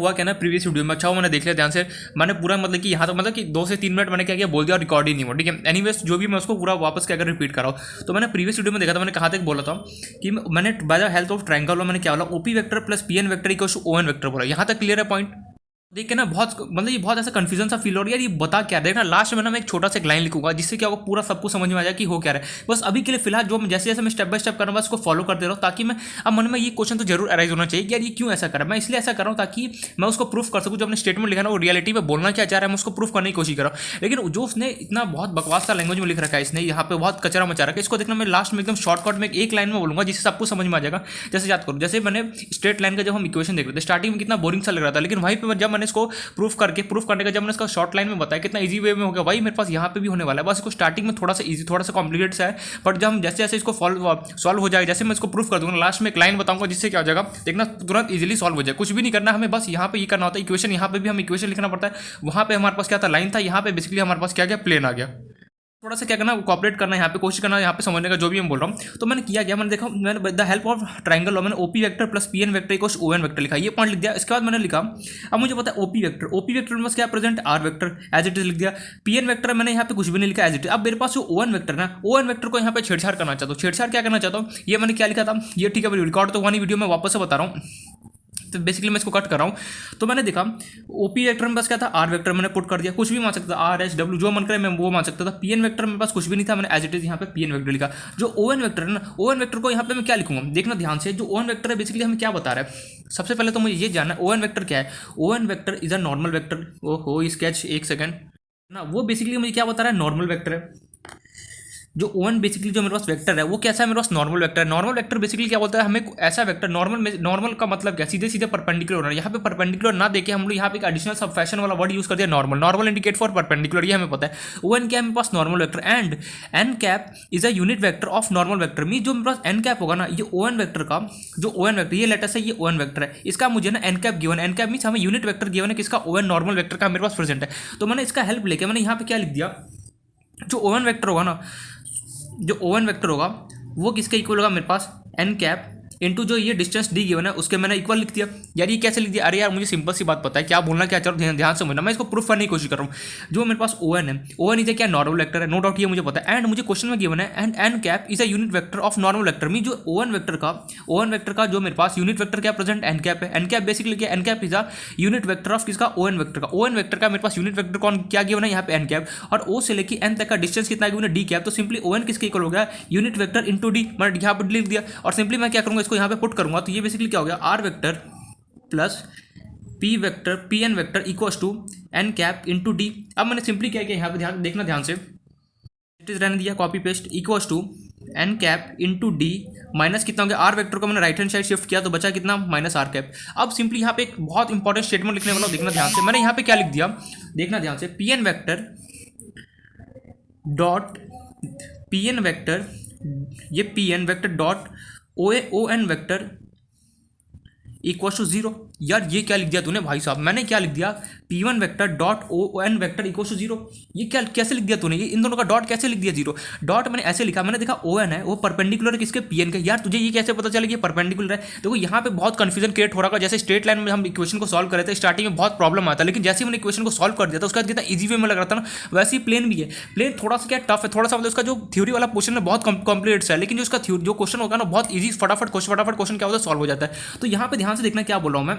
हुआ क्या ना प्रीवियस वीडियो में, अच्छा मैंने देख लिया ध्यान से, मैंने पूरा मतलब कि यहाँ तो मतलब कि 2 से 3 मिनट मैंने क्या किया बोल दिया और रिकॉर्ड ही नहीं हुआ, ठीक है। एनीवेज जो भी मैं उसको पूरा वापस क्या कर रिपीट कर रहा हूँ। तो मैंने प्रीवियस वीडियो में देखा था, मैंने कहाँ तक बोला था कि मैंने by the help of triangle मैंने क्या बोला, OP vector plus P N vector equals to O N vector बोला। यहाँ तक क्लियर है पॉइंट? देख के ना बहुत मतलब ये बहुत ऐसा कंफ्यूजन सा फील हो रहा है यार, ये बता क्या देखना। लास्ट में ना मैं एक छोटा सा एक लाइन लिखूंगा जिससे क्या होगा पूरा सबको समझ में आ जाए कि हो क्या रहा है। बस अभी के लिए फिलहाल जो जैसे जैसे मैं स्टेप बाय स्टेप कर रहा हूँ बस उसको फॉलो करते रहो, ताकि मैं अब मन में ये क्वेश्चन तो जरूर अराइज होना चाहिए कि यार ये क्यों ऐसा कर रहा है। मैं इसलिए ऐसा कर रहा हूँ ताकि मैं उसको प्रूफ कर सकूँ, जो अपने स्टेटमेंट लिखा ना वो रियलिटी में बोलना क्या चाह रहा है मैं उसको प्रूफ करने की कोशिश कर रहा हूँ। लेकिन जो उसने इतना बहुत बकवास सा लैंग्वेज में लिख रखा है, इसने यहाँ पे बहुत कचरा मचा रखा है, इसको देखना मैं लास्ट में एकदम शॉर्टकट में एक लाइन में बोलूंगा जिससे सबको समझ में आ जाएगा। जैसे याद करो, जैसे मैंने स्ट्रेट लाइन का जब हम इक्वेशन देख रहे थे स्टार्टिंग में कितना बोरिंग सा लग रहा था, लेकिन वहीं पर जब मैंने इसको प्रूफ करने का जब मैंने इसका शॉर्ट लाइन में बताया कितना इजी वे में हो गया, वही मेरे पास यहाँ पे भी होने वाला है। बस इसको स्टार्टिंग में थोड़ा सा इजी थोड़ा सा कॉम्प्लिकेट सा है, बट जब हम जैसे जैसे इसको सॉल्व हो जाएगा, जैसे मैं इसको प्रूफ कर दूंगा लास्ट में एक लाइन बताऊंगा जिससे क्या हो जाएगा देखना तुरंत इजीली सॉल्व हो जाए। कुछ भी नहीं करना हमें, बस यहाँ पे ये करना होता है इक्वेशन, यहाँ पे भी हम इक्वेशन लिखना पड़ता है। वहाँ पे हमारे पास क्या था लाइन था, यहाँ पे बेसिकली हमारे पास क्या गया प्लेन आ गया। थोड़ा सा क्या करना कोऑपरेट करना यहाँ पे, कोशिश करना यहाँ पे समझने का जो भी मैं बोल रहा हूँ। तो मैंने किया गया, मैंने देखा मैंने द हेल्प ऑफ ट्रायंगल मैंने OP vector plus P N vector equals O N vector लिखा, ये पॉइंट लिख दिया। इसके बाद मैंने लिखा अब मुझे पता है ओपी वेक्टर में बस क्या present R vector as it is लिख दिया। पी एन वेक्टर मैंने यहाँ पे कुछ भी नहीं लिखा एज इट इज। अब मेरे पास जो ओ एन वेक्टर ना, ओ एन वेक्टर को यहाँ पे छेड़छाड़ करना चाहता हूँ। छेड़छाड़ क्या करना चाहता हूँ ये मैंने क्या लिखा था ये ठीक है, रिकॉर्ड तो वही वीडियो में वापस से बता रहा हूँ, तो बेसिकली मैं इसको कट कर रहा हूँ। तो मैंने देखा ओपी वेक्टर में बस क्या था आर वेक्टर मैंने पुट कर दिया, कुछ भी मान सकता था आर एच डब्ल्यू जो मन करे मैं वो मान सकता था। पी एन वेक्टर में पास कुछ भी नहीं था, मैंने एज इट इज यहाँ पे पी एन वेक्टर लिखा। जो ओ एन वेक्टर है ना, ओ एन वेक्टर को यहाँ पे मैं क्या लिखूंगा देखना ध्यान से। जो ओ एन वेक्टर है बेसिकली हमें क्या बता रहा है, सबसे पहले तो मुझे ये जानना है ओ एन वेक्टर क्या है। O N vector is a normal vector. ओहो स्केच एक सेकंड ना, वो बेसिकली मुझे क्या बता रहा है नॉर्मल वेक्टर है। जो ओ एन बेसिकली जो मेरे पास वेक्टर है वो कैसा है, मेरे पास नॉर्मल वेक्टर है। नॉर्मल वेक्टर बेसिकली क्या बोलता है हमें ऐसा वेक्टर नॉर्मल का मतलब क्या सीधे सीधे परपेंडिकुलर होना है। यहाँ पे परपेंडिकुलर ना देके हम लोग यहाँ पे एक एडिशनल सब फैशन वाला वर्ड यूज कर दिया नॉर्मल इंडिकेट फॉर परपेंडिकुलर, ये हमें पता है। ओ एन क्या है मेरे पास normal vector and N cap is a unit vector of normal vector. Mean जो मेरे पास एन कैप होगा ना ये ओ एन वेक्टर का जो ओ एन वेक्टर ये लेटेस्ट है ये ओ एन वेक्टर है, इसका मुझे ना N cap given. N cap mean हमें यूनिट वेक्टर गिवन है किसका ओ एन नॉर्मल वेक्टर का मेरे पास प्रेजेंट है। तो मैंने इसका हेल्प लेके मैंने यहाँ पे क्या लिख दिया जो ओ एन वेक्टर होगा ना, जो ओ एन वेक्टर होगा वो किसके इक्वल होगा मेरे पास एन कैप इनटू जो ये डिस्टेंस डी गिवन है उसके मैंने इक्वल लिख दिया। यार ये कैसे लिख दिया, अरे यार मुझे सिंपल सी बात पता है क्या बोलना क्या चाह रहा हूँ, ध्यान से समझना, मैं इसको प्रूफ करने की कोशिश कर रहा हूँ। जो मेरे पास ओ एन है, ओ एन इज क्या नॉर्मल वेक्टर है, नो डाउट ये मुझे पता है। एंड मुझे क्वेश्चन में गिवन है and N cap is a unit vector of normal vector. Mean जो ओ एन वेक्टर का जो मेरे पास यूनिट वेक्टर क्या प्रेजेंट एन कैप है। एन कैप बेसिकली क्या N cap is a unit vector of किसका ओ एन वेक्टर का। ओ एन वेक्टर का मेरे पास यूनिट वेक्टर कौन क्या गिवन है यहाँ पे एन कैप, और ओ से लेकर एन तक का डिस्टेंस कितना गिवन है डी कैप। तो सिंपली ओ एन किसके इक्वल हो गया यूनिट वेक्टर इंटू डी, मैंने यहाँ पर लिख दिया। और सिंपली मैं क्या करूँगा इसको यहाँ पे पुट करूँगा, तो ये बेसिकली क्या हो गया are vector plus P N vector equals to N cap into D. अब मैंने सिंपली क्या किया यहाँ पे ध्यान देखना ध्यान से, इट इज रहने दिया copy paste equals to N cap into D minus कितना हो गया आर वेक्टर को मैंने राइट हैंड साइड शिफ्ट किया तो बचा कितना माइनस आर कैप। अब सिंपली यहाँ पे एक बहुत इंपॉर्टेंट स्टेटमेंट लिखने वाला हूँ, देखना ध्यान से। मैंने यहाँ पे क्या लिख दिया देखना ध्यान से, P N vector dot P N vector ये P N vector dot O N vector equal to zero. यार ये क्या लिख दिया तूने भाई साहब, मैंने क्या लिख दिया P one vector dot O N vector equal to zero. ये क्या कैसे लिख दिया तूने, ये इन दोनों का डॉट कैसे लिख दिया जीरो। डॉट मैंने ऐसे लिखा, मैंने देखा ओ एन है वो परपेंडिकुलर है किसके पी एन के। यार तुझे ये कैसे पता चला कि ये परपेंडिकुलर है। देखो यहाँ पे बहुत कंफ्यूजन क्रिएट हो रहा है। जैसे स्ट्रेट लाइन में हम इक्वेशन को सॉल्व कर रहे थे स्टार्टिंग में बहुत प्रॉब्लम आता है, लेकिन जैसे मैंने इक्वेशन को सॉल्व कर दिया था उसका कितना ईजी वे में लग रहा था ना, वैसे ही प्लेन भी है। प्लेन थोड़ा सा क्या टफ है, थोड़ा सा मतलब उसका जो थ्योरी वाला पोर्शन है बहुत कॉम्प्लिकेट है, लेकिन जो उसका जो क्वेश्चन होगा ना बहुत ईजी फटाफट क्वेश्चन क्या होता है सॉल्व हो जाता है। तो यहाँ पे ध्यान से देखना क्या बोल रहा हूँ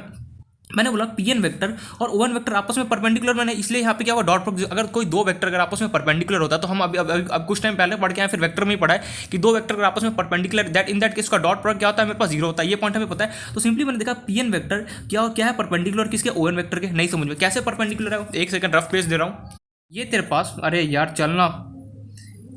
मैंने बोला पी एन वेक्टर और ओ एन वेक्टर आपस में परपेंडिकुलर, मैंने इसलिए यहाँ पे क्या हुआ डॉट प्रोडक्ट। अगर कोई दो वेक्टर अगर आपस में परपेंडिकुलर होता है तो हम अब कुछ टाइम पहले पढ़ के आए फिर वेक्टर में ही पढ़ा है कि दो वेक्टर अगर आपस में perpendicular that in that case का डॉट प्रोडक्ट क्या होता है मेरे पास जीरो होता है, ये पॉइंट हमें पता है। तो सिंपली मैंने देखा पी एन वेक्टर क्या है परपेंडिकुलर किसके ओ एन वेक्टर के। नहीं समझ में कैसे परपेंडिकुलर है, एक सेकंड रफ पेज दे रहा हूँ ये तेरे पास। अरे यार चलना,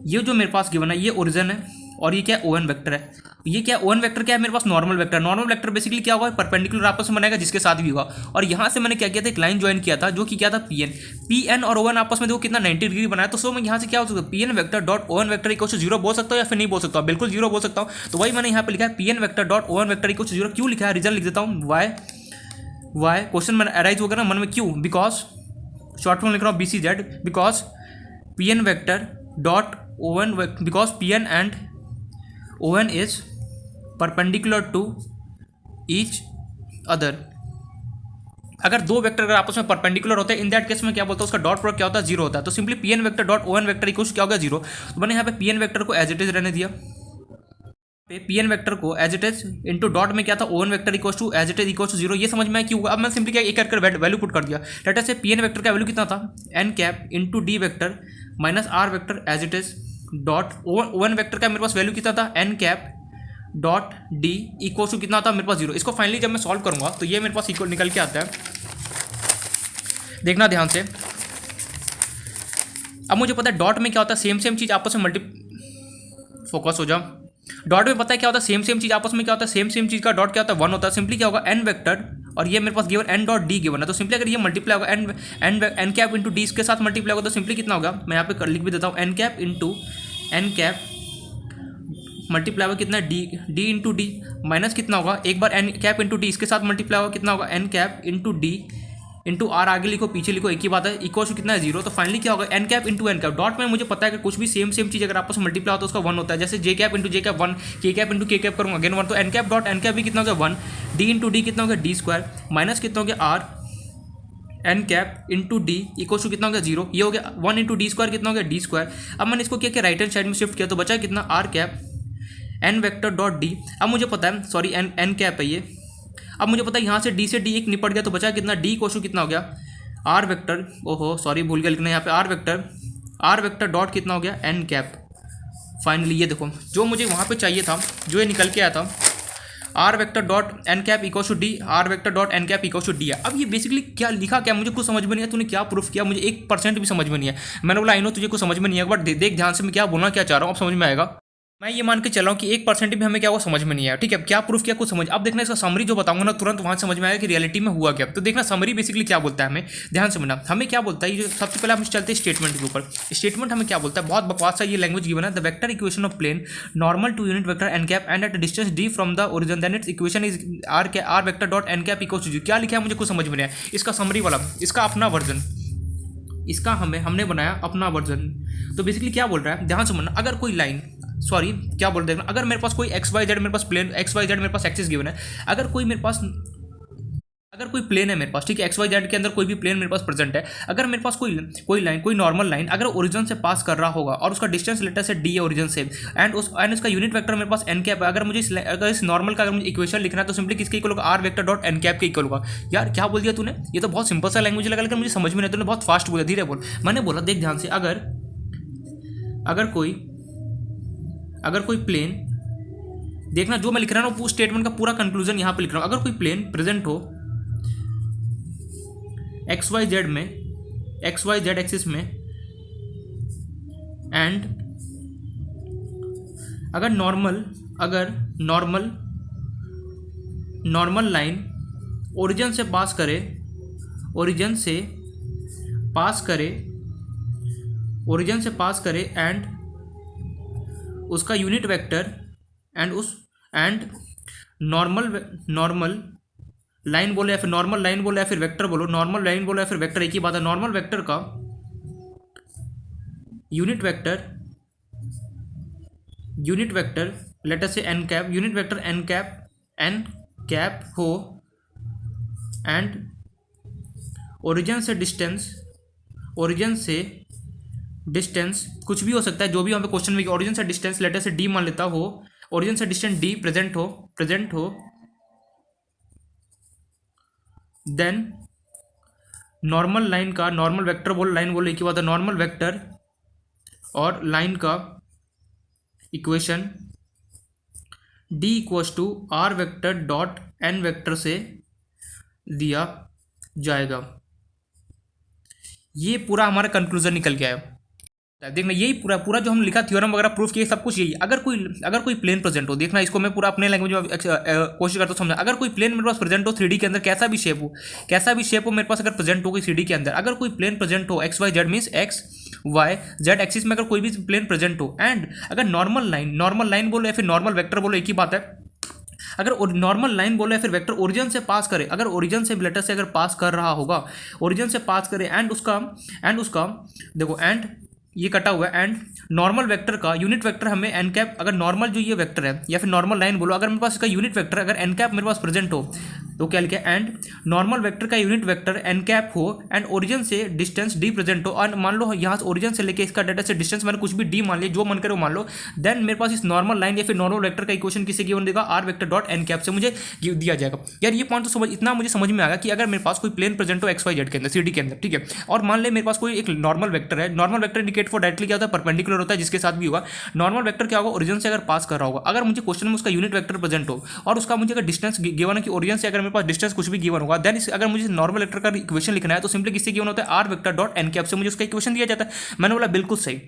ये जो मेरे पास गिवन है ये ओरिजिन है और ये क्या ओ एन वेक्टर है। ये क्या ओ एन वेक्टर क्या है मेरे पास normal vector. Normal vector basically क्या होगा परपेंडिकुलर आपस में बनेगा जिसके साथ भी होगा। और यहाँ से मैंने क्या किया था एक लाइन ज्वाइन किया था जो कि क्या था पी एन और ओ एन आपस में देखो कितना 90 डिग्री बनाया। तो सो मैं यहाँ से क्या हो सकता है P N vector dot O N vector equal to zero बोल सकता हूँ या फिर नहीं बोल सकता हूँ, बिल्कुल जीरो बोल सकता हूँ। तो वही मैंने यहाँ पे लिखा है P N vector dot O N vector equal to zero. क्यों लिखा है रीजन लिख देता हूँ वाई क्वेश्चन में अराइज होगा ना मन में क्यों, बिकॉज शॉर्ट फॉर्म लिख रहा हूँ B C Z, because P N vector dot O N because P N and O N is perpendicular to each other अगर दो वेक्टर अगर आपस में परपेंडिकुलर होते हैं, इन दैट केस में क्या बोलता है, उसका डॉट प्रोडक्ट क्या होता है, जीरो होता है। तो simply P N vector dot O N vector equals क्या होगा, जीरो। तो मैंने यहाँ पे पी एन वेक्टर को एज इट इज रहने दिया, पी एन वेक्टर को as it is into dot में क्या था, O N vector equals to as it is equals to zero. ये समझ में आया क्यों होगा। अब मैं सिंपली क्या एक करके वैल्यू पुट कर दिया। Let us say P N vector का वैल्यू कितना था, N cap into D vector minus R vector as it is dot O N vector का मेरे पास वैल्यू कितना था, N cap dot D equal to कितना था मेरे पास, जीरो। इसको फाइनली जब मैं सॉल्व करूंगा तो ये मेरे पास इक्वल निकल के आता है, देखना ध्यान से। अब मुझे पता है डॉट में क्या होता है, सेम चीज़ आपस में फोकस हो जाओ। डॉट में पता है क्या होता है, सेम चीज़ आपस में क्या होता है, सेम चीज़ का डॉट क्या होता है, वन होता है। सिंपली क्या होगा, एन वेक्टर और ये मेरे पास given N dot D given है। तो सिंपली अगर ये मल्टीप्लाई होगा एन कैप इंटू डी इसके साथ मल्टीप्लाई होगा तो सिंपली कितना होगा, मैं यहाँ पे लिख भी देता हूँ, N cap into N cap multiply होगा कितना, डी इंटू डी माइनस कितना होगा, एक बार एन कैप इंटू डी इसके साथ मल्टीप्लाई होगा कितना होगा, N cap into D into R, आगे लिखो पीछे लिखो एक ही बात है, इक्वल टू कितना है, जीरो। तो फाइनली क्या होगा, N cap into N cap. Dot में मुझे पता है कि कुछ भी सेम चीज़ अगर आपस में मल्टीप्लाई होता है उसका वन होता है। जैसे J cap into J cap one, K cap into K cap करूँगा अगेन वन। तो N cap dot N cap भी कितना हो गया, वन, डी इंटू डी कितना हो गया, डी स्क्वायर माइनस कितना हो गया, R N cap into D equal to कितना हो गया, जीरो। ये हो गया वन इंटू डी स्क्वायर कितना हो गया, डी स्क्वायर। अब मैंने इसको क्या किया, राइट हैंड साइड में शिफ्ट किया तो बचा कितना, R cap N vector dot D. अब मुझे पता है, सॉरी एन कैप है ये। अब मुझे पता है यहाँ से डी एक निपट गया तो बचा कितना, डी इक्वल टू कितना हो गया, आर वेक्टर, ओहो सॉरी भूल गया लिखना यहाँ पे, आर वेक्टर डॉट कितना हो गया, एन कैप। फाइनली ये देखो जो मुझे वहाँ पे चाहिए था, जो ये निकल के आया था, R vector dot N cap equal to D, R vector dot N cap equal to D है। अब ये बेसिकली क्या लिखा, क्या मुझे कुछ समझ में नहीं है, तूने क्या प्रूफ किया, मुझे 1% भी समझ में नहीं है। मैंने बोला आई नो तुझे कुछ समझ में नहीं है, बट देख ध्यान से मैं क्या बोलना क्या चाह रहा हूँ, अब समझ में आएगा। मैं ये मान के चल रहा हूँ कि 1% भी हमें क्या हुआ समझ में नहीं आया, ठीक है। क्या प्रूफ किया, कुछ समझ। अब देखना इसका समरी जो बताऊंगा ना, तुरंत वहाँ समझ में आएगा कि रियलिटी में हुआ क्या। तो देखना समरी बेसिकली क्या बोलता है, हमें ध्यान से सुनना। हमें क्या बोलता है, ये सबसे पहले हम चलते हैं स्टेटमेंट के ऊपर। स्टेटमेंट हमें क्या बोलता है, बहुत बकवास सा ये लैंग्वेज गिवन है, the vector equation of plane normal to unit vector N cap and at distance D from the origin then its equation is R vector dot N cap equal to G. क्या लिखा है मुझे कुछ समझ में नहीं आया। इसका समरी वाला, इसका अपना वर्जन, इसका हमने बनाया अपना वर्जन। तो बेसिकली क्या बोल रहा है, ध्यान से सुनना। अगर कोई लाइन, सॉरी क्या बोल रहे हैं, अगर मेरे पास कोई एक्स वाई जेड, मेरे पास प्लेन एक्स वाई जेड मेरे पास एक्सिस गिवन है, अगर कोई प्लेन है मेरे पास, ठीक है, एक्स वाई जेड के अंदर कोई भी प्लेन मेरे पास प्रेजेंट है, अगर मेरे पास कोई लाइन, कोई नॉर्मल लाइन अगर ओरिजिन से पास कर रहा होगा और उसका डिस्टेंस लेटर से डी है ओरिजिन से, एंड उसका यूनिट वेक्टर मेरे पास एन कैप है, अगर मुझे इस नॉर्मल का अगर मुझे इक्वेशन लिखना है तो सिंपली किसके इक्वल होगा, are vector dot N cap के इक्वल होगा। यार क्या बोल दिया तूने, ये तो बहुत सिंपल सा लैंग्वेज लगा, लेकिन मुझे समझ में नहीं, तूने बहुत फास्ट बोला, धीरे बोल। मैंने बोला देख ध्यान से, अगर कोई प्लेन, देखना जो मैं लिख रहा हूँ वो स्टेटमेंट का पूरा कंक्लूजन यहाँ पे लिख रहा हूँ। अगर कोई प्लेन प्रेजेंट हो एक्स वाई जेड एक्सिस में, एंड अगर नॉर्मल लाइन ओरिजिन से पास करे एंड उसका unit vector and normal line बोले या फिर नॉर्मल लाइन बोले या फिर वेक्टर बोलो, नॉर्मल लाइन बोलो या फिर वेक्टर एक ही बात है। नॉर्मल वेक्टर का यूनिट वेक्टर लेटर से N cap, unit vector N cap हो एंड ओरिजिन से डिस्टेंस कुछ भी हो सकता है, जो भी हमें क्वेश्चन में ओरिजिन से डिस्टेंस लेटर से डी मान लेता हो, ओरिजिन से डिस्टेंस डी प्रेजेंट हो देन नॉर्मल लाइन का, नॉर्मल वेक्टर बोलो लाइन बोलो एक ही बात है, नॉर्मल वेक्टर और लाइन का equation D equals to are vector dot N vector से दिया जाएगा। ये पूरा हमारा कंक्लूजन निकल गया है। देखना यही पूरा जो हम लिखा थ्योरम वगैरह प्रूफ किए सब कुछ यही। अगर कोई प्लेन प्रेजेंट हो, देखना इसको मैं पूरा अपने लैंग्वेज में कोशिश करता हूँ समझना। अगर कोई प्लेन मेरे पास प्रेजेंट हो 3D के अंदर, कैसा भी शेप हो मेरे पास अगर प्रेजेंट हो कोई 3D के अंदर, अगर कोई प्लेन प्रेजेंट हो X Y Z means X Y Z axis में अगर कोई भी प्लेन प्रेजेंट हो, एंड अगर नॉर्मल लाइन बोलो या फिर नॉर्मल वेक्टर बोलो एक ही बात है, अगर नॉर्मल लाइन बोलो या फिर वेक्टर ओरिजिन से पास करे, अगर ओरिजिन से लेटर से अगर पास कर रहा होगा, ओरिजिन से पास करे एंड उसका देखो एंड ये कटा हुआ है एंड नॉर्मल वेक्टर का यूनिट वेक्टर हमें एन कैप, अगर नॉर्मल जो ये वेक्टर है या फिर नॉर्मल लाइन बोलो, अगर मेरे पास इसका यूनिट वेक्टर अगर एन कैप मेरे पास प्रेजेंट हो तो क्या लिखा है, एंड नॉर्मल वेक्टर का यूनिट वेक्टर एन कैप हो एंड ओरिजिन से डिस्टेंस डी प्रेजेंट हो, और मान लो यहाँ से ओरिजिन से लेके इसका डाटा से डिस्टेंस मैंने कुछ भी डी मान लिया, जो मन करे वो मान लो, देन मेरे पास इस नॉर्मल लाइन या फिर नॉर्मल वेक्टर का इक्वेशन किसे गिवन देगा, R vector dot N cap से मुझे दिया जाएगा। यार ये पॉइंट तो समझ, इतना मुझे समझ में आ गया कि अगर मेरे पास कोई प्लेन प्रेजेंट हो एक्स वाई जेड के अंदर, सी डी के अंदर, ठीक है, और मान ले मेरे पास कोई एक नॉर्मल वेक्टर है, normal vector indicate for directly क्या होता है, परपेंडिकुलर होता है, जिसके साथ भी होगा नॉर्मल वेक्टर क्या होगा, ओरिजिन से अगर पास कर रहा होगा, अगर मुझे क्वेश्चन में उसका यूनिट वेक्टर प्रेजेंट हो और उसका मुझे अगर डिस्टेंस गिवन है कि ओरिजिन से अगर मेरे पास डिस्टेंस कुछ भी गिवन होगा, देन अगर मुझे नॉर्मल वेक्टर का इक्वेशन लिखना है तो सिंपली किससे गिवन होता है, are vector dot N cap से मुझे उसका इक्वेशन दिया जाता है। मैंने बोला बिल्कुल सही।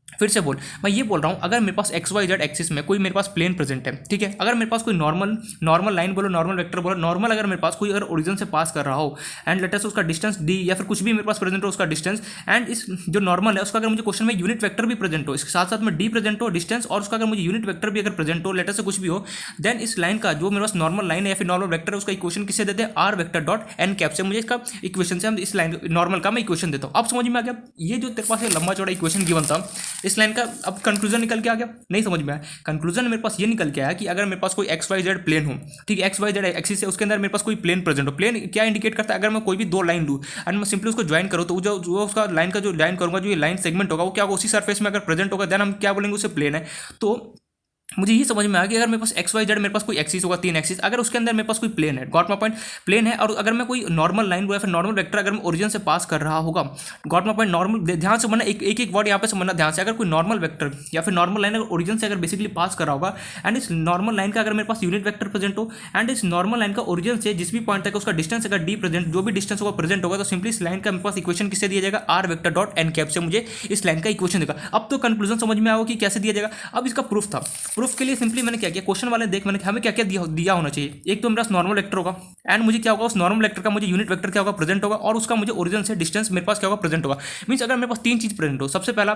फिर से बोल, मैं ये बोल रहा हूँ अगर मेरे पास एक्स वाई जेड एक्सिस में कोई मेरे पास प्लेन प्रेजेंट है, ठीक है, अगर मेरे पास कोई नॉर्मल लाइन बोलो, नॉर्मल वेक्टर बोलो, नॉर्मल अगर मेरे पास कोई अगर ओरिजिन से पास कर रहा हो एंड लेटर से उसका डिस्टेंस डी या फिर कुछ भी मेरे पास प्रेजेंट हो उसका डिस्टेंस, एंड इस जो नॉर्मल है उसका अगर मुझे क्वेश्चन में यूनिट वेक्टर भी प्रेजेंट हो, इसके साथ साथ में डी प्रेजेंट हो डिस्टेंस, और उसका अगर मुझे यूनिट वेक्टर भी अगर प्रेजेंट हो लेटर से कुछ भी हो, देन इस लाइन का जो मेरे पास नॉर्मल लाइन है या फिर नॉर्मल वेक्टर है उसका इक्वेशन किससे देते हैं, R vector dot N cap से मुझे इसका इक्वेशन से हम इस लाइन नॉर्मल का मैं इक्वेशन देता हूँ। अब समझ में आ गया, ये जो तेरे पास लंबा चौड़ा इक्वेशन गिवन था इस लाइन का, अब कंक्लूजन निकल के आ गया, नहीं समझ में आया। कंक्लूजन मेरे पास ये निकल के आया कि अगर मेरे पास कोई एक्स वाई जेड प्लेन हो, ठीक है, एक्स वाई जेड एक्सिस है, उसके अंदर मेरे पास कोई प्लेन प्रेजेंट हो, प्लेन क्या इंडिकेट करता है, अगर मैं कोई भी दो लाइन लूँ एंड मैं सिंपली उसको ज्वाइन करूँ तो जो उसका लाइन का जो लाइन करूँगा, जो ये लाइन सेगमेंट होगा वो क्या होगा, उसी सरफेस में अगर प्रेजेंट होगा, देन हम क्या बोलेंगे उसे प्लेन है। तो मुझे ये समझ में आ गया अगर मेरे पास एक्स वाई जेड मेरे पास कोई एक्सिस होगा, 3 एक्सिस, अगर उसके अंदर मेरे पास कोई प्लेन है, गॉट माय पॉइंट, प्लेन है, और अगर मैं कोई नॉर्मल लाइन या फिर नॉर्मल वेक्टर अगर मैं ओरिजिन से पास कर रहा होगा, गॉट माय पॉइंट, नॉर्मल ध्यान से समझना, एक वर्ड यहाँ पे समझना ध्यान से, अगर कोई नॉर्मल वेक्टर या फिर नॉर्मल लाइन अगर ओरिजिन से अगर बेसिकली पास कर रहा होगा एंड इस नॉर्मल लाइन का अगर मेरे पास यूनिट वेक्टर प्रेजेंट हो एंड इस नॉर्मल लाइन का ओरिजिन से जिस भी पॉइंट तक उसका डिस्टेंस अगर डी प्रेजेंट, जो भी डिस्टेंस होगा प्रेजेंट होगा, तो सिंपली इस लाइन का मेरे पास इक्वेशन किससे दिया जाएगा, R vector dot N cap से मुझे इस लाइन का इक्वेशन देगा। अब तो कंक्लूजन समझ में आओ कि कैसे दिया जाएगा। अब इसका प्रूफ था, प्रूफ के लिए सिंपली मैंने क्या किया, क्वेश्चन वाले देख मैंने हमें क्या क्या दिया होना चाहिए, एक तो मेरा नॉर्मल वेक्टर होगा एंड मुझे क्या होगा उस नॉर्मल वेक्टर का मुझे यूनिट वेक्टर क्या होगा प्रेजेंट होगा, और उसका मुझे ओरिजिन से डिस्टेंस मेरे पास क्या होगा प्रेजेंट होगा। मींस अगर मेरे पास 3 चीज प्रेजेंट हो, सबसे पहला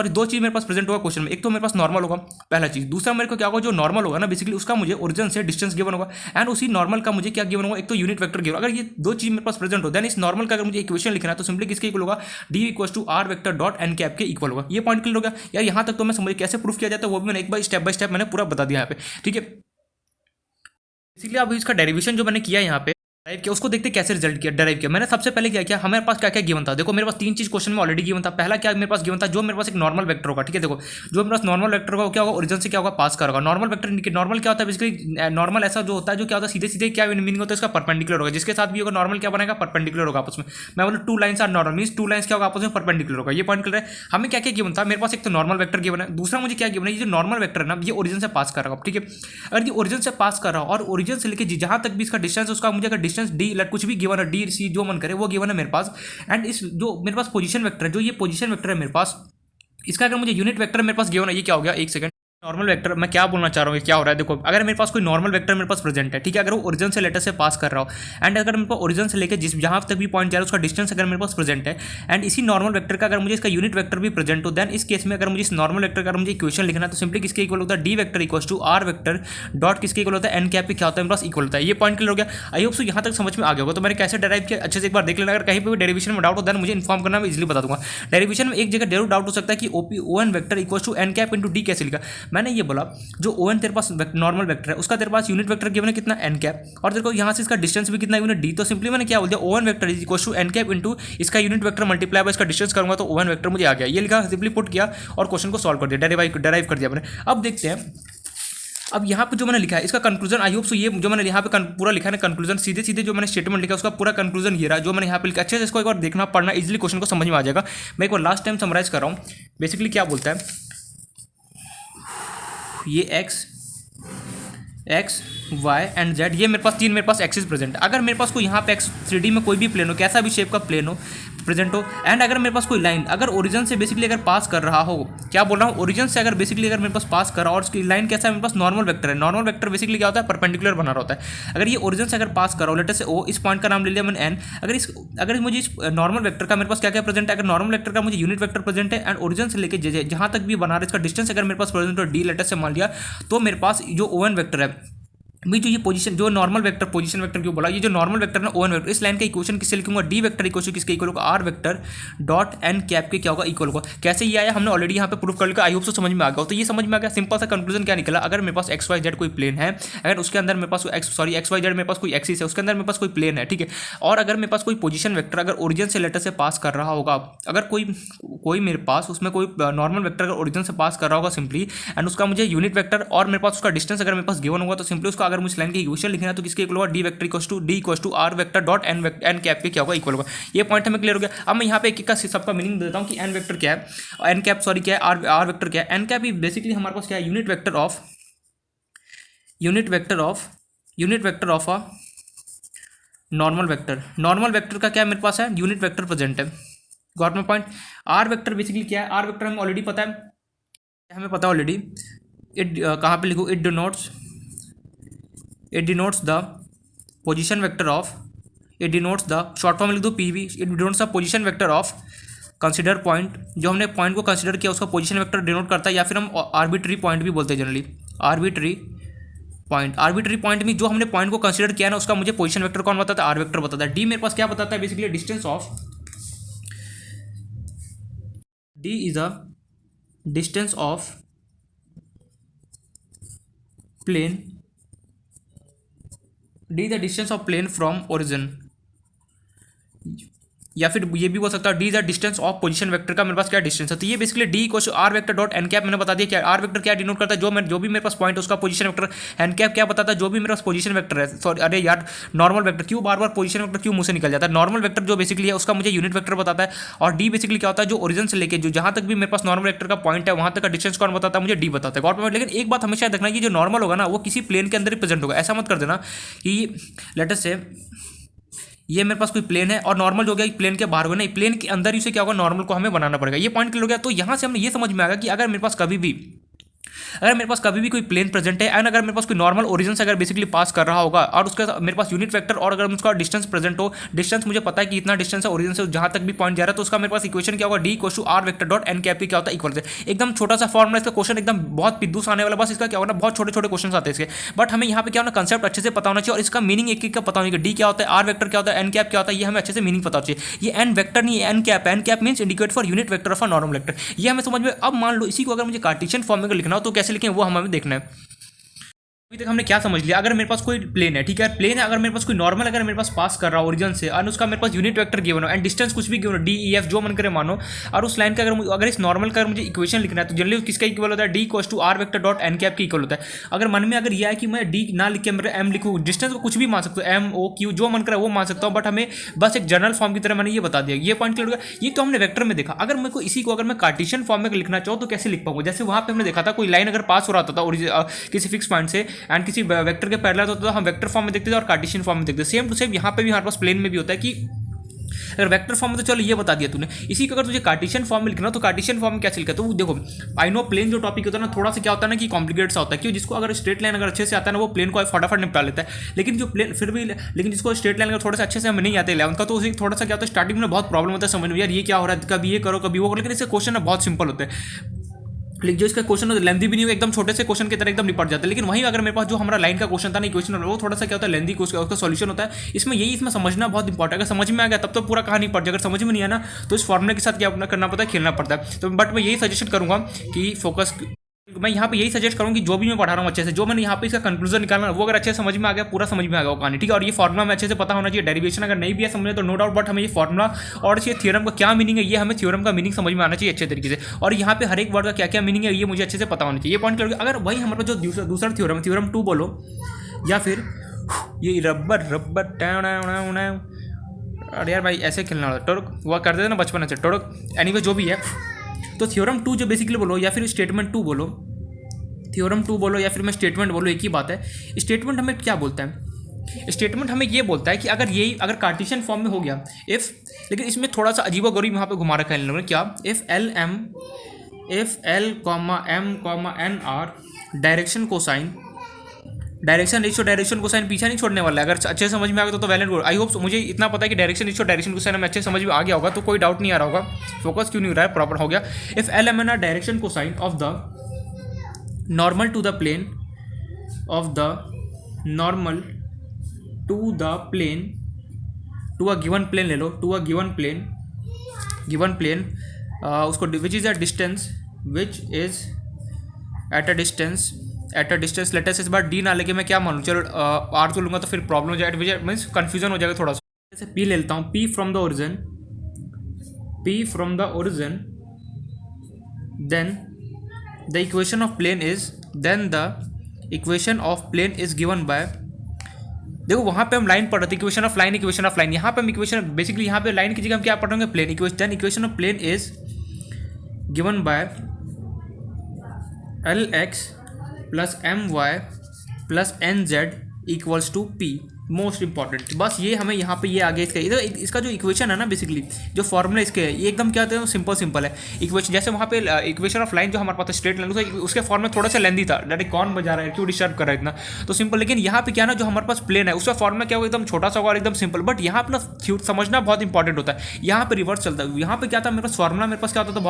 दो चीज मेरे पास प्रेजेंट होगा क्वेश्चन में, एक तो मेरे पास नॉर्मल होगा पहला चीज, दूसरा मेरे को क्या होगा जो नॉर्मल होगा ना बेसिकली उसका मुझे ओरिजिन से डिस्टेंस गिवन होगा एंड उसी नॉर्मल का मुझे क्या गिवन होगा, एक तो यूनिट वेक्टर गिवन। अगर ये 2 चीज मेरे पास प्रेजेंट हो देन इस नॉर्मल का अगर मुझे इक्वेशन लिखना है तो सिंपली किसके इक्वल होगा, D equal to are vector dot N cap के इक्वल होगा। ये पॉइंट क्लियर हो गया यार। यहाँ तक तो मैं समझ कैसे प्रूफ किया जाता है वो भी मैंने एक बार स्टेप बाय स्टेप मैंने पूरा बता दिया यहाँ पे, ठीक है। इसीलिए अब इसका डेरिवेशन जो मैंने किया यहाँ पे ड्राइव किया, उसको देखते कैसे रिजल्ट किया ड्राइव किया। मैंने सबसे पहले क्या किया, हमारे पास क्या क्या गिवन था, देखो मेरे पास 3 चीज क्वेश्चन में ऑलरेडी गिवन था। पहला क्या मेरे पास गिवन था, जो मेरे पास एक नॉर्मल वेक्टर होगा, ठीक है, देखो जो मेरे पास नॉर्मल वेक्टर होगा क्या होगा, ओरिजिन से क्या होगा पास करेगा। नॉर्मल वेक्टर नॉर्मल क्या होता है बेसिकली, नॉर्मल ऐसा जो होता है जो क्या होता है सीधे सीधे क्या मीनिंग होता है इसका, परपेंडिकुलर होगा, जिसके साथ भी होगा नॉर्मल क्या बनेगा, परपेंडिकुलर होगा आपस में। मैं बोलूँ 2 lines are normal, means 2 lines क्या होगा आपस में परपेंडिकुलर होगा। ये पॉइंट क्लियर है। हमें क्या क्या गिवन था, मेरे पास एक तो नॉर्मल वेक्टर गिवन है, दूसरा मुझे क्या गिवन है, ये जो नॉर्मल वेक्टर है ना ये ओरिजिन से पास कर रहा है, ठीक है। अगर ये ओरिजिन से पास कर रहा हो और ओरिजिन से लेके जहां तक भी इसका डिस्टेंस उसका मुझे अगर डिस्टेंस डी कुछ भी गिवन है, डी सी जो मन करे वो गिवन है मेरे पास, एंड इस जो मेरे पास पोजीशन वेक्टर है, जो ये पोजीशन वेक्टर है मेरे पास, इसका अगर मुझे यूनिट वेक्टर मेरे पास गिवन है, ये क्या हो गया, एक सेकंड, नॉर्मल वेक्टर मैं क्या बोलना चाह रहा हूँ, क्या हो रहा है देखो, अगर मेरे पास कोई नॉर्मल वेक्टर मेरे पास प्रेजेंट है, ठीक है, अगर वो ओरिजिन से लेटर से पास कर रहा हो एंड अगर मेरे पास ओरिजिन से लेकर जिस जहाँ तक भी पॉइंट जा रहा है उसका डिस्टेंस अगर मेरे पास प्रेजेंट है एंड इसी नॉर्मल वेक्टर का अगर मुझे इसका यूनिट वेक्टर भी प्रेजेंट हो, देन इस केस में अगर मुझे इस नॉर्मल वेक्टर का मुझे इक्वेशन लिखना है तो सिंपली किसके इक्वल होता है, D vector equal to are vector dot किसके इक्वल होता है, एन कैप क्या होता है मेरे पास इक्वल होता है। ये पॉइंट क्लियर हो गया। आई होप सो यहाँ तक समझ में आ गया होगा। तो मैंने कैसे डेराइव किया अच्छे से एक बार देख लेना। अगर कहीं पर भी डेरिवेशन में डाउट हो देन मुझे इन्फॉर्म करना, मैं इजीली बता दूंगा। डेरिवेशन में एक जगह जरूर डाउट हो सकता है कि O N vector equal to N cap into D कैसे लिखा। मैंने ये बोला जो ओ एन तेरे पास नॉर्मल वेक्टर है उसका तेरे पास यूनिट वेक्टर गिवन है कितना, एन कैप, और देखो यहाँ से इसका डिस्टेंस भी कितना यूनिट डी, तो सिंपली मैंने क्या बोल दिया, O N vector is equal to N cap into इसका यूनिट वेक्टर मल्टीप्लाई बाय इसका डिस्टेंस करूंगा तो ओ एन वेक्टर मुझे आ गया। ये लिखा, सिंपली पुट किया और क्वेश्चन को सॉल्व कर दिया, डेराइव कर दिया मैंने। अब देखते हैं अब यहाँ पे जो मैंने लिखा है इसका कंक्लूजन, आई होप सो ये जो मैंने यहाँ पे पूरा लिखा है कंक्लूजन, सीधे सीधे जो मैंने स्टेटमेंट लिखा उसका पूरा कंक्लूजन ये रहा जो मैंने यहाँ पे लिखा। अच्छे से इसको एक बार देखना पढ़ना, इजीली क्वेश्चन को समझ में आ जाएगा। मैं एक बार लास्ट टाइम समराइज कर रहा हूँ। बेसिकली क्या बोलता है, ये एक्स वाई एंड जेड, ये मेरे पास 3 मेरे पास एक्सिस प्रेजेंट है। अगर मेरे पास कोई यहाँ पे एक्स 3D में कोई भी प्लेन हो, कैसा भी शेप का प्लेन हो प्रेजेंट हो, एंड अगर मेरे पास कोई लाइन अगर ओरिजिन से बेसिकली अगर पास कर रहा हो, क्या बोल रहा हूँ, ओरिजिन से अगर बेसिकली अगर मेरे पास पास कर रहा हो और उसकी लाइन कैसा है, मेरे पास नॉर्मल वेक्टर है। नॉर्मल वेक्टर बेसिकली क्या होता है, परपेंडिकुलर बना रहा होता है। अगर ये ओरिजिन से अगर पास कर रहा हो, लेटर से ओ, इस पॉइंट का नाम ले लिया मैंने एन। अगर मुझे इस नॉर्मल वेक्टर का मेरे पास क्या क्या प्रेजेंट है, अगर नॉर्मल वेक्टर का मुझे यूनिट वेक्टर प्रेजेंट है एंड ओरिजिन से लेकर जहाँ तक भी बना रहा है इसका डिस्टेंस अगर मेरे पास प्रेजेंट हो डी लेटर से मान लिया, तो मेरे पास जो ओ एन वेक्टर है भी जो ये पोजीशन जो नॉर्मल वेक्टर पोजीशन वेक्टर क्यों बोला, ये जो नॉर्मल वेक्टर ना ओएन वेक्टर, इस लाइन का इक्वेशन किससे लिखूंगा, डी वेक्टर इक्वेशन किसके इक्वल होगा, are vector dot N cap के क्या होगा इक्वल होगा। कैसे ये आया हमने ऑलरेडी यहाँ पे प्रूफ कर लिया, आई होप तो समझ में आ गया। तो ये समझ में आ गया, सिंपल सा कंक्लूजन क्या निकला, अगर मेरे पास एक्स वाई जेड कोई प्लेन है, अगर उसके अंदर मेरे पास एक्स वाई जेड मेरे पास कोई एक्सिस है, उसके अंदर मेरे पास कोई प्लेन है, ठीक है, और अगर मेरे पास कोई पोजीशन वेक्टर अगर ओरिजिन से लेटर से पास कर रहा होगा, अगर कोई मेरे पास उसमें कोई नॉर्मल वेक्टर अगर ओरिजिन से पास कर रहा होगा सिंपली, एंड उसका मुझे यूनिट वेक्टर और मेरे पास उसका डिस्टेंस अगर मेरे पास गिवन होगा, तो सिंपली उसका अगर मुझे लाइन की इक्वेशन लिखना है तो किसके इक्वल होगा, D vector equal to are vector dot N cap के क्या होगा इक्वल होगा। ये पॉइंट हमें क्लियर हो गया। अब मैं यहाँ पे एक का सबका मीनिंग देता हूँ कि एन वेक्टर क्या है, एन कैप सॉरी क्या है, आर वेक्टर क्या है। एन कैप बेसिकली हमारे पास क्या है, unit vector of a normal vector का क्या है मेरे पास है, यूनिट वेक्टर प्रेजेंट है। Got my point. R vector basically क्या है, आर वेक्टर हमें ऑलरेडी पता है, हमें पता है ऑलरेडी, इट कहाँ पे लिखूँ, it denotes the position vector of, it denotes the short form लिख दो PV, it denotes the position vector of consider point, जो हमने पॉइंट को कंसिडर किया उसका पोजीशन वेक्टर डिनोट करता है, या फिर हम आर्बिट्री पॉइंट भी बोलते हैं जनरली, आर्बिट्री पॉइंट में जो हमने पॉइंट को कंसिडर किया ना उसका मुझे पोजीशन वेक्टर कौन बताता है, आर वेक्टर बताता है। डी मेरे पास क्या बताता है, basically distance of plane, D the distance of plane from origin, या फिर ये भी बोल सकता है D the distance of position vector का मेरे पास क्या डिस्टेंस है। तो ये basically D equal to are vector dot N cap मैंने बता दिया क्या, आर वेक्टर क्या डिनोट करता है, जो भी मेरे पास पॉइंट है उसका पोजीशन वेक्टर, एन कैप क्या बताता है, जो भी मेरे पास पोजीशन वेक्टर है, सॉरी अरे यार नॉर्मल वेक्टर क्यों बार बार पोजीशन वेक्टर क्यों मुंह से निकल जाता है, नॉर्मल वेक्टर जो बेसिकली है उसका मुझे यूनिट वेक्टर बताता है, और डी बेसिकली क्या होता है, जो ओरिजिन से लेके जो जहां तक भी मेरे पास नॉर्मल वेक्टर का पॉइंट है वहां तक का डिस्टेंस कौन बताता है, मुझे डी बताता है। Got point. लेकिन एक बात हमेशा देखना कि जो नॉर्मल होगा ना वो किसी प्लेन के अंदर ही प्रेजेंट होगा, ऐसा मत कर देना कि लेट अस से ये मेरे पास कोई प्लेन है और नॉर्मल हो गया प्लेन के बाहर होगा, नहीं प्लेन के अंदर ही से क्या होगा, नॉर्मल को हमें बनाना पड़ेगा। ये पॉइंट क्लियर हो गया। तो यहाँ से हमें ये समझ में आएगा कि अगर मेरे पास कभी भी कोई प्लेन प्रेजेंट है एंड अगर मेरे पास कोई नॉर्मल ओरिजिन से अगर बेसिकली पास कर रहा होगा और उसका मेरे पास यूनिट वेक्टर और अगर उसका डिस्टेंस प्रेजेंट हो, डिस्टेंस मुझे पता है कि इतना डिस्टेंस है ओरिजिन से जहां तक भी पॉइंट जा रहा है, तो उसका मेरे पास इक्वेशन क्या होगा, D equal to are vector dot N cap क्या होता है इक्वल से। एकदम छोटा सा फॉर्मूला, इसका क्वेश्चन एकदम बहुत पिद्दूस आने वाला, बस इसका क्या होगा ना बहुत छोटे छोटे क्वेश्चन आते हैं इसके, बट हमें यहाँ पे क्या होना कंसेप्ट अच्छे से पता होना चाहिए और इसका मीनिंग एक का पता होना चाहिए, डी क्या होता है, आर वेक्टर क्या होता है, एन कैप क्या होता है, ये हमें अच्छे से मीनिंग पता होना चाहिए। ये एन वेक्टर नहीं है, N cap means indicate for unit vector of a normal vector, ये हमें समझ में। अब मान लो इसी को अगर मुझे कार्टेशियन फॉर्म में लिखना हो तो कैसे लिखें वो हमें देखना है। अभी तक हमने क्या समझ लिया, अगर मेरे पास कोई प्लेन है, ठीक है प्लेन है, अगर मेरे पास कोई नॉर्मल अगर मेरे पास पास कर रहा हो ओरिजिन से और उसका मेरे पास यूनिट वेक्टर गिवन हो एंड डिस्टेंस कुछ भी गिवन हो, डी ई एफ जो मन करे मानो, और उस लाइन का अगर इस नॉर्मल का अगर मुझे इक्वेशन लिखना है तो जनरली किसका इक्वल होता है, D equal to are vector dot N cap की इक्वल होता है। अगर मन में अगर यह है कि मैं डी ना लिख के मेरे एम लिखूँ, डिस्टेंस को कुछ भी मान सकता हूँ, एम ओ क्यू जो मन करे वो मान सकता हूँ, बट हमें बस एक जनरल फॉर्म की तरह मैंने ये बता दिया। ये पॉइंट क्लियर होगा। ये तो हमने वेक्टर में देखा। अगर मेरे को इसी को अगर मैं कार्टेशियन फॉर्म में लिखना चाहूँ तो कैसे लिख पाऊंगा, जैसे वहाँ पे हमने देखा था कोई लाइन अगर पास हो रहा था किसी फिक्स पॉइंट से एंड किसी वेक्टर के पैरेलल होता था, हम वेक्टर फॉर्म में देखते थे और कार्टेशियन फॉर्म में देखते थे। सेम टू सेम यहाँ पे भी हमारे पास प्लेन में भी होता है कि अगर वेक्टर फॉर्म में तो चलो ये बता दिया तूने, इसी को अगर तुझे कार्टेशियन फॉर्म में लिखना तो कार्टेशियन फॉर्म में कैसे लिखा, तो देखो आई नो प्लेन जो टॉपिक होता है ना थोड़ा सा क्या होता है ना कि कॉम्प्लिकेट सा होता है, क्यों जिसको अगर स्ट्रेट लाइन अगर अच्छे से आता है ना वो प्लेन को फटाफट निपटा लेता है, लेकिन जो प्लेन फिर भी लेकिन जिसको स्ट्रेट लाइन अगर थोड़ा सा अच्छे से हमें नहीं आते 11th का तो उसे थोड़ा सा क्या होता है स्टार्टिंग में बहुत प्रॉब्लम होता है समझ में, यार ये क्या हो रहा है, कभी ये करो कभी वो करो, लेकिन इससे क्वेश्चन बहुत सिंपल होते हैं। लेकिन जो इसका क्वेश्चन होता है लेंथी भी नहीं हो, एकदम छोटे से क्वेश्चन की तरह एकदम निपट जाता है। लेकिन वहीं अगर मेरे पास जो हमारा लाइन का क्वेश्चन था ना क्वेश्चन वो थोड़ा सा क्या होता है लेंथी, उसका सॉल्यूशन होता है। इसमें समझना बहुत इंपॉर्टेंट है। अगर समझ में आ गया तब तो पूरा कहानी पड़ जाए, अगर समझ में नहीं आया ना तो इस फॉर्मूले के साथ क्या करना पड़ता है, खेलना पड़ता है। तो बट मैं यही सजेशन करूंगा कि फोकस, मैं यहाँ पे यही सजेस्ट करूँ कि जो भी मैं पढ़ा रहा हूँ अच्छे से, जो मैंने यहाँ पे इसका कंक्लूजन निकालना वो अगर अच्छे से समझ में आ गया, पूरा समझ में आ गया वो कहानी, ठीक है। और ये फॉर्मुला में अच्छे से पता होना चाहिए, डेरिवेशन अगर नहीं भी है समझे तो नो डाउट, बट हमें ये फॉर्मुला और ये थ्योरम का क्या मीनिंग है, ये हमें थ्योरम का मीनिंग समझ में आना चाहिए अच्छे तरीके से, और यहाँ पे हर एक वर्ड का क्या क्या मीनिंग है ये मुझे अच्छे से पता होना चाहिए। ये पॉइंट क्लियर। अगर वही हमारे पास जो दूसरा थ्योरम 2 बोलो या फिर ये रबर अरे यार भाई ऐसे खेलना होता टोरक वो कर देते ना बचपन से टोरक, एनीवे जो भी है, तो थ्योरम 2 जो बेसिकली बोलो या फिर स्टेटमेंट 2 बोलो, थ्योरम 2 बोलो या फिर मैं स्टेटमेंट बोलो, एक ही बात है। स्टेटमेंट हमें क्या बोलता है, स्टेटमेंट हमें ये बोलता है कि अगर कार्टेशियन फॉर्म में हो गया इफ़, लेकिन इसमें थोड़ा सा अजीबोगरीब यहाँ पे घुमा रखा है इन लोगों ने, क्या if L M N are direction cosine पीछे नहीं छोड़ने वाला है। अगर अच्छे समझ में आ गया तो वैलिड गुड। आई होप मुझे इतना पता है कि डायरेक्शन कोसाइन में अच्छे समझ में आ गया होगा, तो कोई डाउट नहीं आ रहा होगा, फोकस क्यों नहीं हो रहा है, प्रॉपर हो गया। If L M N are direction cosine of the normal to the plane of the normal to the plane, to a given plane ले लो, टू अ गिवन प्लेन उसको which is a distance, which is at a distance latest. इस बार D ना लेके मैं क्या मानूँ, चलो आर तो लूँगा तो फिर प्रॉब्लम हो जाएगा, मुझे मीन्स कन्फ्यूजन हो जाएगा थोड़ा सा। जैसे पी ले लेता हूँ, P from the origin, then the equation of plane is given by, देखो वहाँ पे हम लाइन पढ़ रहे थे, इक्वेशन ऑफ लाइन, यहाँ पे हम इक्वेशन बेसिकली यहाँ पे लाइन की जगह हम क्या पढ़ेंगे, plane. Equation of plane is given by LX plus MY plus NZ equals to P। Most important बस ये हमें यहाँ पे ये आगे इसका जो इक्वेशन है ना, बेसिकली जो फॉर्मूला इसके है, ये एकदम क्या होता है, सिंपल है इक्वेशन। जैसे वहाँ पे इक्वेशन ऑफ लाइन जो हमारे पास स्ट्रेट लाइन, उसके फॉर्मूला थोड़ा सा लेंदी था, डायरेक्ट कौन बजा रहा है, क्यों डिस्टर्ब कर रहा है इतना, तो सिंपल। लेकिन यहाँ पे क्या ना, जो हमारे पास प्लेन है उसका फॉर्मूला क्या होगा, एकदम छोटा सा होगा और एकदम सिंपल। बट यहाँ पे ना समझना बहुत इंपॉर्टेंट होता है, यहाँ पे रिवर्स चलता है। यहाँ पे क्या था, मेरे पास फॉर्मूला मेरे पास क्या होता था,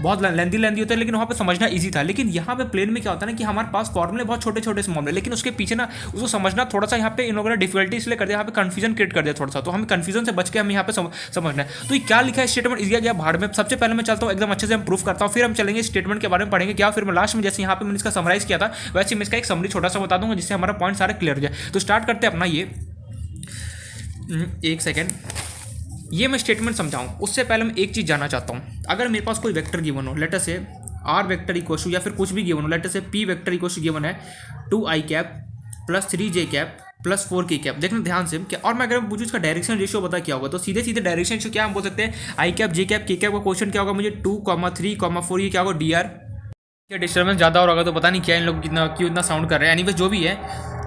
बहुत लेंदी होता है, लेकिन वहाँ पे समझना ईजी था। लेकिन यहाँ पे प्लेन में क्या होता है ना, कि हमारे पास फॉर्मूले बहुत छोटे से मामले, लेकिन उसके पीछे ना उसको समझना थोड़ा सा यहाँ पे इन लोगों ने डिफिकल्टी इसलिए कर दिया, यहाँ पे कंफ्यूजन क्रिएट कर दिया थोड़ा सा, तो हमें कंफ्यूजन से बच के हम यहाँ पे समझना है। तो ये क्या लिखा है स्टेटमेंट, इसका गया भाड़ में। सबसे पहले मैं चलता हूँ एकदम अच्छे से हम प्रूफ करता हूँ, फिर हम चलेंगे स्टेटमेंट के बारे में पढ़ेंगे क्या, फिर मैं लास्ट में जैसे यहाँ पे मैंने इसका समराइज किया था वैसे मैं इसका एक समरी छोटा सा बता दूंगा, जिससे हमारा पॉइंट सारे क्लियर हो जाए। तो स्टार्ट करते हैं अपना ये, एक सेकेंड, ये मैं स्टेटमेंट समझाऊँ उससे पहले मैं एक चीज़ जानना चाहता हूँ। अगर मेरे पास कोई वेक्टर गिवन हो, लेटर से आर वेक्टर इक्वल टू, या फिर कुछ भी गिवन हो, लेटर से P vector equal to given है 2i cap plus 3j cap plus 4k cap. देखना ध्यान से क्या, और मैं अगर पूछूँ इसका डायरेक्शन रेशियो बता क्या होगा, तो सीधे डायरेक्शन रेशियो क्या हम बोल सकते हैं, आई कैप जे कैप के कैप का क्वेश्चन क्या होगा, मुझे 2, 3, 4 ये क्या होगा, डी आर। क्या डिस्टर्बेंस ज़्यादा हो रहा होगा तो पता नहीं क्या इन लोग क्यों इतना साउंड कर रहे हैं, एनीवे जो भी है।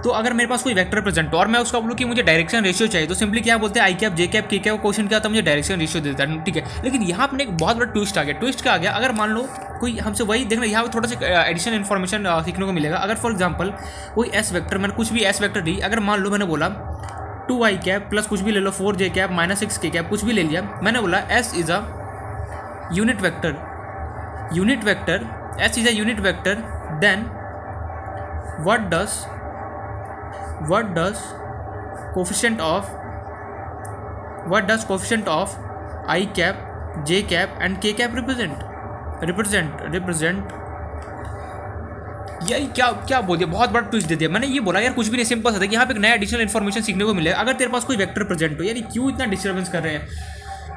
तो अगर मेरे पास कोई वेक्टर प्रेजेंट हो और मैं उसका बोलूँ कि मुझे डायरेक्शन रेशियो चाहिए, तो सिंपली क्या बोलते हैं, आई कैप जे कैप के कैप क्वेश्चन क्या होता है, मुझे डायरेक्शन रेशियो देता है, ठीक है। लेकिन यहाँ पर एक बहुत बड़ा ट्विस्ट आ गया। ट्विस्ट क्या आ गया, अगर मान लो कोई हमसे वही देखना, यहाँ पर थोड़ा सा एडिशनल इन्फॉर्मेशन सीखने को मिलेगा। अगर फॉर एग्जाम्पल कोई एस वेक्टर, मैंने कुछ भी एस वेक्टर दी, अगर मान लो मैंने बोला 2i कैप प्लस कुछ भी ले लो 4j cap minus 6k cap, कुछ भी ले लिया, मैंने बोला s is a unit vector, s is a unit vector, then what does coefficient of I cap, j cap and k cap represent यार क्या बोल दिया, बहुत बड़ा ट्विस्ट दे दिया मैंने। ये बोला यार कुछ भी नहीं, सिंपल सा था कि यहाँ पे एक नया एडिशनल इन्फॉर्मेशन सीखने को मिलेगा। अगर तेरे पास कोई वेक्टर प्रेजेंट हो, यार क्यों इतना डिस्टर्बेंस कर रहे हैं,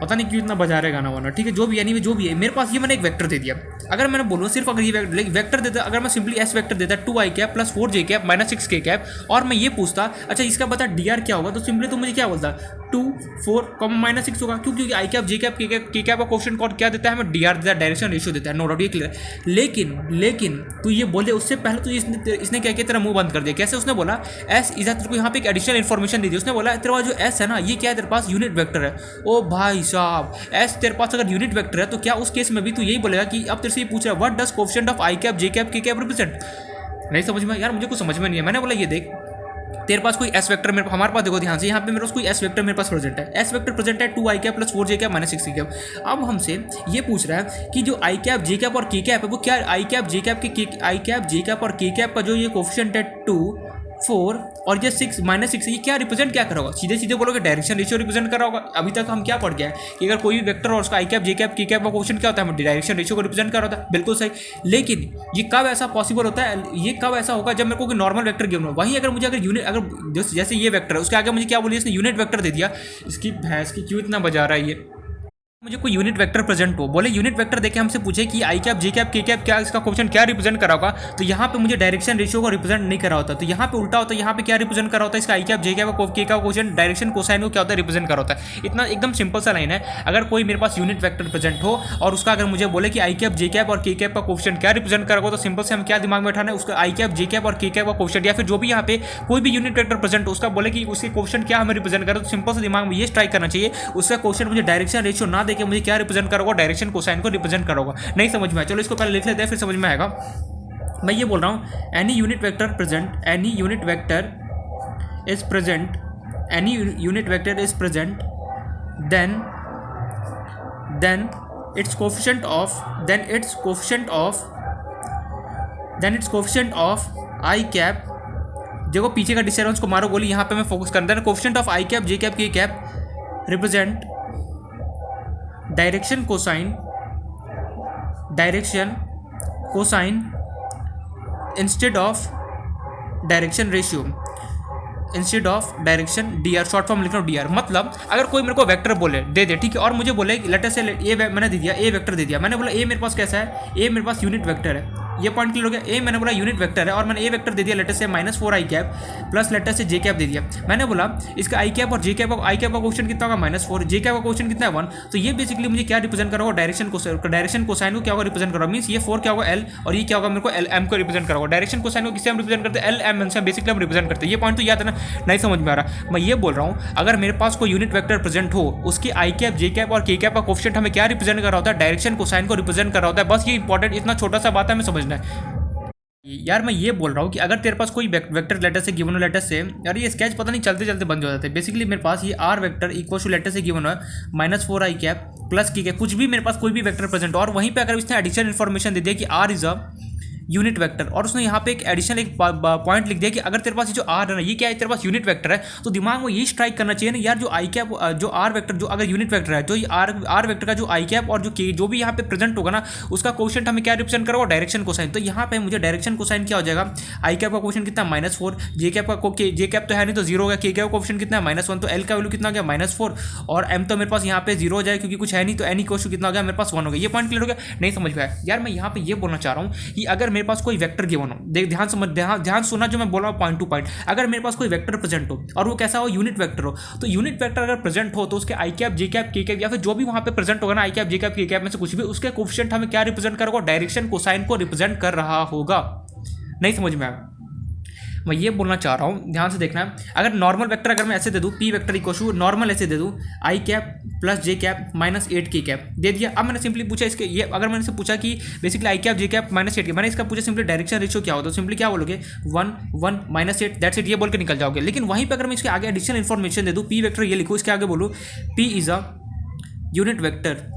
पता नहीं क्यों इतना बजा रहे गाना वाना, ठीक है जो भी यानी जो भी है। मेरे पास ये मैंने एक वेक्टर दे दिया, अगर मैंने बोलूँ सिर्फ अगर ये वेक्टर देता, अगर मैं सिंपली एस वेक्टर देता 2i cap plus 4j cap minus 6k cap, और मैं ये पूछता अच्छा इसका बता डी क्या होगा, तो सिंपली तो मुझे क्या बोलता 2, 4 माइनस 6 होगा, क्योंकि आई कैप जे कैप के कैप का क्वेश्चन कोड क्या देता है, हमें डी देता है, डायरेक्शन रेशियो देता है, नो डाउट ये क्लियर। लेकिन तू ये बोले उससे पहले तो इसने क्या किया, तेरा मुंह बंद कर दिया। कैसे, उसने बोला एस इज तेरे को यहाँ पे एक एडिशनल इन्फॉर्मेशन दी थी, उसने बोला तेरे पास जो एस है ना, ये क्या है, तेरे पास यूनिट वेक्टर है। ओ भाई साहब, एस तेरे पास अगर यूनिट वेक्टर है तो क्या उस केस में भी तू यही बोलेगा कि अब तेरे से ये पूछ रहा है what does coefficient of I cap J cap के कैप रिप्रेजेंट। नहीं समझ में यार, मुझे कुछ समझ में नहीं है। मैंने बोला ये देख तेरे पास कोई एस वेक्टर मेरे हमारे पास देखो ध्यान से, यहाँ पे मेरे पास कोई एस वेक्टर मेरे पास प्रेजेंट है, एस वेक्टर प्रेजेंट है 2i cap plus 4j cap minus 6k cap. अब हमसे ये पूछ रहा है कि जो आई कैप जे कैप और के कैप है वो क्या, आई कैप जे कैप के आई कैप जे कैप और के कैप का जो ये कोएफिशिएंट है 2, 4 और ये 6 माइनस 6 ये क्या रिप्रेजेंट क्या करोगा, सीधे बोलोगे डायरेक्शन रेशियो रिप्रेजेंट कर रहा होगा। अभी तक हम क्या पढ़ गया है कि अगर कोई भी वेक्टर और उसका आई कैप जे कैप के कैप का क्वेश्चन क्या होता है, डायरेक्शन रेशियो को रिप्रेजेंट कर रहा होता है, बिल्कुल सही। लेकिन ये कब ऐसा पॉसिबल होता है, ये कब ऐसा होगा जब मेरे को कोई नॉर्मल वेक्टर गिवन हो। वहीं अगर मुझे अगर जैसे ये वेक्टर है उसके आगे मुझे क्या बोलिए, इसने यूनिट वेक्टर दे दिया, इसकी भैंस की क्यों इतना बजा रहा है ये। मुझे कोई यूनिट वेक्टर प्रेजेंट हो, बोले यूनिट वेक्टर देखे हमसे पूछे कि आई कैप जे कैप के कैप क्या इसका क्वेश्चन क्या रिप्रेजेंट करा होगा, तो यहाँ पे मुझे डायरेक्शन रेशियो को रिप्रेजेंट नहीं करा होता, तो यहाँ पे उल्टा होता है, यहाँ पे क्या रिप्रेजेंट करा होता है, इसका आई कैप जे कैप के का क्वेश्चन डायरेक्शन कोसाइन को क्या होता है रिप्रेजेंट करा होता है। इतना एकदम सिंपल सा लाइन है। अगर कोई मेरे पास यूनिट वेक्टर प्रेजेंट हो और उसका अगर मुझे बोले कि आई कैप जे कैप और के कैप का क्वेश्चन क्या रिप्रेजेंट करा होगा, तो सिंपल से हम क्या दिमाग में बैठाना है, उसका आई कैप जे कैप और के कैप का क्वेश्चन, या फिर जो भी यहाँ पे कोई भी यूनिट वेक्टर प्रेजेंट हो उसका बोले कि उसके क्वेश्चन क्या हमें रिप्रेजेंट करा, तो सिंपल से दिमाग में ये स्ट्राइक करना चाहिए, उसका क्वेश्चन मुझे डायरेक्शन रेशियो ना देके मुझे क्या रिप्रेजेंट करोगा, डायरेक्शन कोसाइन को रिप्रेजेंट करोगा। नहीं समझ में आया, चलो इसको पहले लिख लेते हैं फिर समझ में आएगा। मैं ये बोल रहा हूँ any unit vector present, any unit vector is present, any unit vector is present, then it's coefficient of I cap देखो पीछे का डिस्टर्बेंस को मारो गोली, यहाँ पे मैं फोकस करता है coefficient of I cap J cap के cap represent direction cosine instead of direction ratio, instead of direction D R, short form लिख रहा हूँ डी आर। मतलब अगर कोई मेरे को वेक्टर बोले दे दे, ठीक है, और मुझे बोले लेटर से ए मैंने दे दिया, ए वेक्टर दे दिया, मैंने बोला ए मेरे पास कैसा है, ए मेरे पास यूनिट वेक्टर है, ये पॉइंट क्लियर हो गया। ए मैंने बोला यूनिट वेक्टर है और मैंने ए वेक्टर दे दिया लेटर से -4 आई कैप प्लस लेटर से जे कैप दे दिया। मैंने बोला इसका आई कैप और जे कैप, आई कैप का क्वेश्चन कितना होगा -4, जे कैप का क्वेश्चन कितना है 1, तो ये बेसिकली मुझे क्या रिप्रेजेंट कर रहा होगा, डायरेक्शन कोसाइन को क्या होगा रिप्रेजेंट कर रहा होगा, मीन्स ये 4 क्या होगा एल और ये क्या होगा मेरे को एल एम को रिप्रेजेंट कर रहा होगा। डायरेक्शन कोसाइन को किससे हम रिप्रेजेंट करते हैं, एल एम से बेसिकली हम रिप्रेजेंट करते हैं। ये पॉइंट तो याद है ना, नहीं समझ में आ रहा, मैं ये बोल रहा हूँ अगर मेरे पास कोई यूनिट वेक्टर प्रेजेंट हो उसकी आई कैप जे कैप और के कैप का कोफिशिएंट हमें क्या रिप्रेजेंट कर रहा होता है, डायरेक्शन कोसाइन को रिप्रेजेंट कर रहा होता है। बस ये इंपॉर्टेंट इतना छोटा सा बात है हमें समझना है यार। मैं ये बोल रहा हूँ कि अगर तेरे पास कोई वेक्टर लेटर से गिवन हो लेटर से, यार ये स्केच पता नहीं चलते चलते बंद हो जाते हैं। बेसिकली मेरे पास ये आर वेक्टर इक्वल टू लेटर से गिवन है -4 I cap plus K cap, कुछ भी मेरे पास कोई भी वेक्टर प्रेजेंट हो और वहीं पे अगर इसने एडिशनल इन्फॉर्मेशन दे दिया कि R is a unit vector और उसने यहाँ पे एक एडिशनल एक पॉइंट लिख दिया कि अगर तेरे पास ये जो आर है ना ये क्या है, तेरे पास यूनिट वेक्टर है, तो दिमाग में ये स्ट्राइक करना चाहिए ना यार, जो आई कैप जो आर वेक्टर जो अगर यूनिट वेक्टर है, तो ये आर वेक्टर का जो आई कैप और जो भी यहाँ पे प्रेजेंट होगा ना उसका कोशेंट हमें क्या रिप्रेजेंट करोगे, डायरेक्शन कोसाइन। तो यहाँ पे मुझे डायरेक्शन कोसाइन क्या हो जाएगा, आई कैप का क्वेश्चन कितना -4, जे कैप का जे कैप तो है नहीं तो 0 होगा, के कैप का क्वेश्चन कितना है -1, तो एल का वैल्यू कितना हो गया -4 और एम तो मेरे पास यहाँ पे 0 हो जाए क्योंकि कुछ है नहीं, तो एन क्वेश्चन कितना हो गया मेरे पास 1 हो गया। ये पॉइंट क्लियर हो गया, नहीं समझ में आया यार। मैं यहाँ पे ये बोलना चाह रहा हूँ कि अगर मेरे पास कोई वेक्टर गिवन हो, देख ध्यान सुनना जो मैं बोल रहा हूँ पॉइंट टू पॉइंट, अगर मेरे पास कोई वेक्टर प्रेजेंट हो और वो कैसा हो, यूनिट वेक्टर हो, तो यूनिट वेक्टर अगर प्रेजेंट हो तो उसके आई कैप जे कैप के कैप या फिर जो भी वहां पे प्रेजेंट होगा ना, आई कैप जे कैप के कैप में से कुछ भी, उसके कोफिशिएंट हमें क्या रिप्रेजेंट करेगा, डायरेक्शन कोसाइन को रिप्रेजेंट कर रहा होगा। नहीं समझ में आया, मैं ये बोलना चाह रहा हूँ, ध्यान से देखना है। अगर नॉर्मल वेक्टर अगर मैं ऐसे दे दूँ, P vector equal to normal ऐसे दे दूँ I cap plus J cap -8 K cap दे दिया। अब मैंने सिंपली पूछा इसके ये, अगर मैंने से पूछा कि basically I cap J cap -8 के, मैंने इसका पूछा सिंपली डायरेक्शन रेशियो क्या होता है, सिंपली क्या बोलोगे 1 1 -8 दैट्स इट, ये बोल के निकल जाओगे। लेकिन वहीं पर अगर मैं इसके आगे एडिशनल इन्फॉर्मेशन दे दूँ, पी वेक्टर ये लिखूँ, इसके आगे बोलूँ P is a unit vector,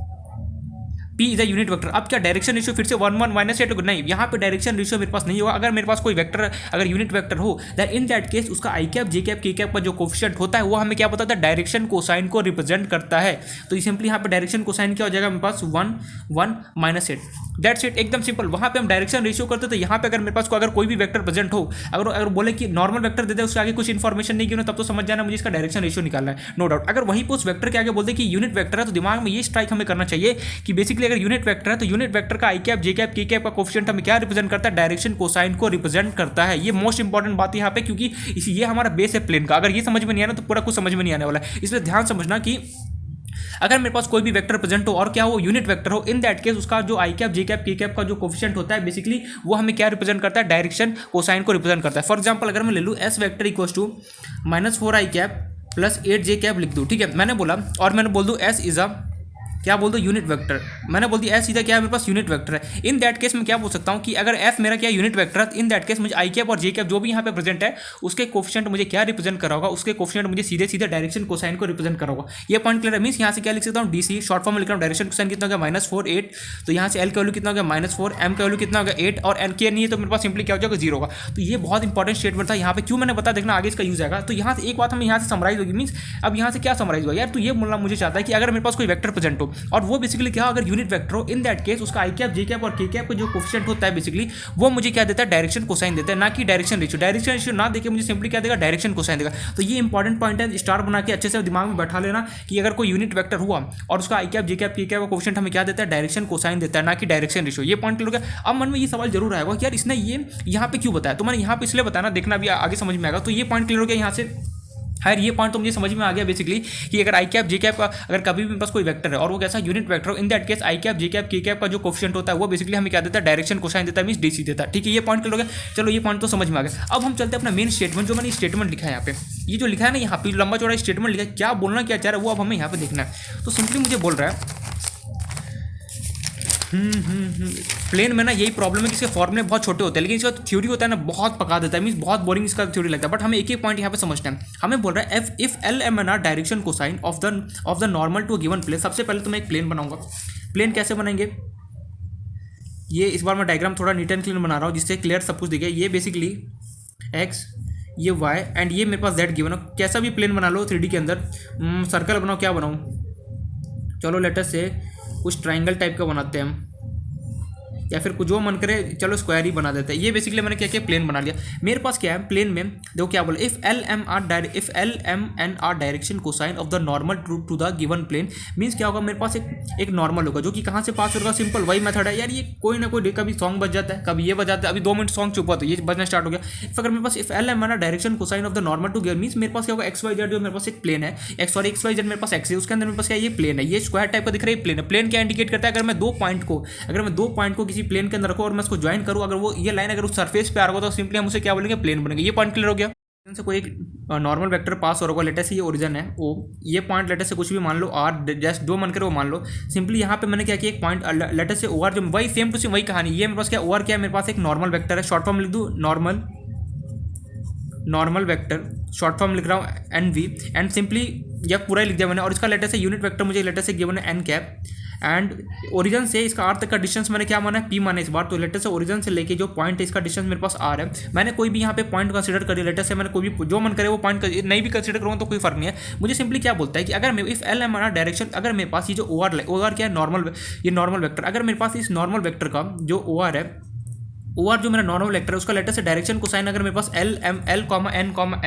P is a unit vector. अब क्या डायरेक्शन रेशियो फिर से 1 1 -8 नहीं, यहाँ पे डायरेक्शन रेशियो मेरे पास नहीं होगा। अगर मेरे पास कोई वेक्टर अगर यूनिट वेक्टर हो दैन इन दैट केस उसका आई कैप जे कैप के कैप का जो कोफिशिएंट होता है वो हमें क्या बताता है, डायरेक्शन कोसाइन को रिप्रेजेंट करता है। तो ये सिंपली यहाँ पे डायरेक्शन कोसाइन क्या हो जाएगा मेरे पास 1 1 -8 दैट्स इट, एकदम सिंपल। वहाँ पे हम डायरेक्शन रेशियो करते तो यहाँ पे अगर मेरे पास अगर कोई भी वेक्टर प्रेजेंट हो, अगर बोले कि नॉर्मल वेक्टर दे दे उसके आगे कुछ इन्फॉर्मेशन नहीं गिनो, तब तो समझ जाना मुझे इसका डायरेक्शन रेशियो निकालना है, नो डाउट। अगर वहीं पे उस वेक्टर के आगे बोलते कि यूनिट वेक्टर है, तो दिमाग में ये स्ट्राइक हमें करना चाहिए कि बेसिकली अगर यूनिट वेक्टर है तो यूनिट वेक्टर का आई कैप जे कैप के कैप का कोफिशिएंट हमें क्या रिप्रेजेंट करता है, डायरेक्शन कोसाइन को रिप्रेजेंट करता है। ये मोस्ट इंपॉर्टेंट बात है यहाँ पे, क्योंकि ये हमारा बेस है प्लेन का। अगर ये समझ में नहीं आना तो पूरा कुछ समझ में नहीं आने वाला है, इसलिए ध्यान समझना कि अगर मेरे पास कोई भी वेक्टर प्रेजेंट हो और क्या हो यूनिट वेक्टर हो, इन दैट केस उसका जो आई कैप जे कैप के कैप का जो कोफिशिएंट होता है बेसिकली वो हमें क्या रिप्रेजेंट करता है, डायरेक्शन कोसाइन को रिप्रेजेंट करता है। फॉर एग्जांपल अगर मैं ले लूँ S vector equals to -4 I cap plus 8 J cap लिख दूँ, ठीक है, मैंने बोला और मैंने बोल दूँ एस इज अ क्या बोल दो यूनिट वेक्टर, मैंने बोल दिया एस सीधा क्या है मेरे पास यूनिट वेक्टर है। इन दैट केस में क्या बोल सकता हूँ कि अगर एफ मेरा क्या यूनिट वेक्टर है, इन दैट केस मुझे आई कैप और जे कैप जो भी यहाँ पे प्रेजेंट है उसके कोफिशिएंट मुझे क्या रिप्रेजेंट करा होगा, उसके कोफिशिएंट मुझे सीधे सीधे डायरेक्शन कोसाइन को रिप्रेजेंट करा होगा। ये पॉइंट क्लियर है। मीन्स यहाँ से क्या लिख सकता हूँ डीसी शॉर्ट फॉर्म में लिख रहा हूँ, डायरेक्शन कोसाइन कितना होगा -4 8, तो यहाँ से एल का वैल्यू कितना होगा -4, एम का वैल्यू कितना होगा 8 और एन के नहीं है तो मेरे पास सिंपली क्या हो जाएगा 0 होगा। तो ये बहुत इंपॉर्टेंट स्टेटमेंट था यहाँ पे, क्यों मैंने बता देखना आगे इसका यूज आएगा। तो यहाँ से एक बात हमें यहाँ से समराइज होगी, मीन्स अब यहाँ से क्या समराइज हुआ यार, तो ये बोलना मुझे चाहता है कि अगर मेरे पास कोई वेक्टर प्रेजेंट हो और वो बेसिकली क्या अगर यूनिट वेक्टर हो, इन दैट केस उसका आई कैप जे कैप और के कैप का जो कोफिशिएंट होता है बेसिकली वो मुझे क्या देता है, डायरेक्शन कोसाइन देता है, ना कि डायरेक्शन रेशियो। डायरेक्शन रेशियो ना देके मुझे सिंपली क्या देगा, डायरेक्शन कोसाइन देगा। तो ये इंपॉर्टेंट पॉइंट है, स्टार बना के अच्छे से दिमाग में बैठा लेना कि अगर कोई यूनिट वेक्टर हुआ और उसका आई कैप जे कैप के कैप का कोफिशिएंट हमें क्या देता है, डायरेक्शन कोसाइन देता है, ना कि डायरेक्शन रेशियो। ये पॉइंट क्लियर हो गया। अब मन में ये सवाल जरूर आएगा कि यार इसने ये यहाँ पे क्यों बताया, तो मैंने यहाँ पे इसलिए बताना, देखना भी आगे समझ में आएगा। तो ये पॉइंट क्लियर हो गया यहाँ से। खैर ये पॉइंट तो मुझे समझ में आ गया बेसिकली कि अगर आई कैप जे कैप का अगर कभी भी मेरे पास कोई वेक्टर है और वो कैसा यूनिट वेक्टर हो, इन that case I cap J cap के कैप का जो कोफिशिएंट होता है वो बेसिकली हमें क्या देता है, डायरेक्शन कोसाइन देता है, मींस डीसी देता है। ठीक है, ये पॉइंट क्लियर हो गया। चलो ये पॉइंट तो समझ में आ गया। अब हम चलते हैं अपना मेन स्टेटमेंट, जो मैंने स्टेटमेंट लिखा है यहाँ पे, ये जो लिखा है ना यहाँ पे लंबा चौड़ा स्टेटमेंट लिखा है, क्या बोलना क्या चाह रहा है वो अब हमें यहाँ पे देखना है। तो सिंपली मुझे बोल रहा है प्लेन में ना यही प्रॉब्लम है कि इसके फॉर्मूले बहुत छोटे होते हैं, लेकिन इसका थ्योरी होता है ना बहुत पका देता है, मींस बहुत बोरिंग इसका थ्योरी लगता है। बट हमें एक एक पॉइंट यहाँ पे समझना है। हमें बोल रहा है if L M N are direction cosine of the normal to given plane. सबसे पहले तो मैं एक प्लेन बनाऊंगा। प्लेन कैसे बनाएंगे, ये इस बार मैं डायग्राम थोड़ा नीट एंड क्लीन बना रहा हूँ जिससे क्लियर सब कुछ दिखे। ये बेसिकली एक्स, ये y एंड ये मेरे पास z गिवन हो। कैसा भी प्लेन बना लो 3D के अंदर, सर्कल बनाओ, क्या बनाऊँ, चलो लेटर से कुछ ट्राइंगल टाइप का बनाते हैं हम, या फिर कुछ जो मन करे, चलो स्क्वायर ही बना देते हैं। ये बेसिकली मैंने क्या किया, प्लेन बना लिया। मेरे पास क्या है प्लेन में, देखो क्या बोला, if L M N are direction cosine of the normal to the given plane, means क्या होगा, मेरे पास एक नॉर्मल होगा जो कि कहाँ से पास होगा, सिंपल वही मेथड है यार। ये कोई ना कोई कभी सॉन्ग बज जाता है, कभी ये बज जाता है, अभी 2 मिनट सॉन्ग चुप हुआ तो ये बजना स्टार्ट हो गया। अगर मेरे पास if L M N are direction cosine of the normal to given, means मेरे पास क्या होगा, एक्स वाई जेड जो मेरे पास एक प्लेन है, एक्स वाई जेड मेरे पास एक्स है, उसके अंदर मेरे पास क्या ये प्लेन है, ये स्क्वायर टाइप का दिख रहा है, प्लेन है। प्लेन क्या इंडिकेट करता है, अगर मैं दो पॉइंट को किसी प्लेन के अंदर रखूँ और मैं इसको ज्वाइन करूँ, अगर वो ये लाइन अगर उस सरफेस पे आ रहा होगा तो सिंपली हम उसे क्या बोलेंगे, प्लेन बनेंगे। ये पॉइंट क्लियर हो गया। से कोई एक नॉर्मल वेक्टर पास हो रहा होगा, लेटर से ये ओरिजिन है ओ, ये पॉइंट लेटर से कुछ भी मान लो आर, जस्ट जो मन करे वो मान लो। सिंपली यहाँ पे मैंने क्या किया, एक पॉइंट लेटर से ओ आर, जो वही सेम टू सेम वही कहानी। ये मेरे पास क्या ओ आर क्या है, मेरे पास एक नॉर्मल वेक्टर है, शॉर्ट फॉर्म लिख दूँ नॉर्मल वेक्टर, शॉर्ट फॉर्म लिख रहा हूँ एन वी, एंड सिंपली यह पूरा ही लिख दिया मैंने। और इसका लेटर से यूनिट वेक्टर मुझे लेटर से गिवन है एन कैप, एंड ओरिजिन से इसका आर तक का डिस्टेंस मैंने क्या माना है, पी माना इस बार। तो लेटर से ओरिजिन से लेके जो पॉइंट है इसका डिस्टेंस मेरे पास आर है। मैंने कोई भी यहाँ पे पॉइंट कंसीडर करिए, लेटर से मैंने कोई भी जो मन करे वो पॉइंट नहीं भी कंसीडर करूँगा तो कोई फर्क नहीं है। मुझे सिंपली क्या बोलता है कि अगर मैं if L M are direction, अगर मेरे पास ये जो ओ आर क्या है, नॉर्मल, ये नॉर्मल वेक्टर, अगर मेरे पास इस नॉर्मल वेक्टर का जो ओ आर है, ओ आर जो मेरा नॉर्मल वेक्टर है, उसका लेटर से डायरेक्शन कोसाइन अगर मेरे पास L comma M comma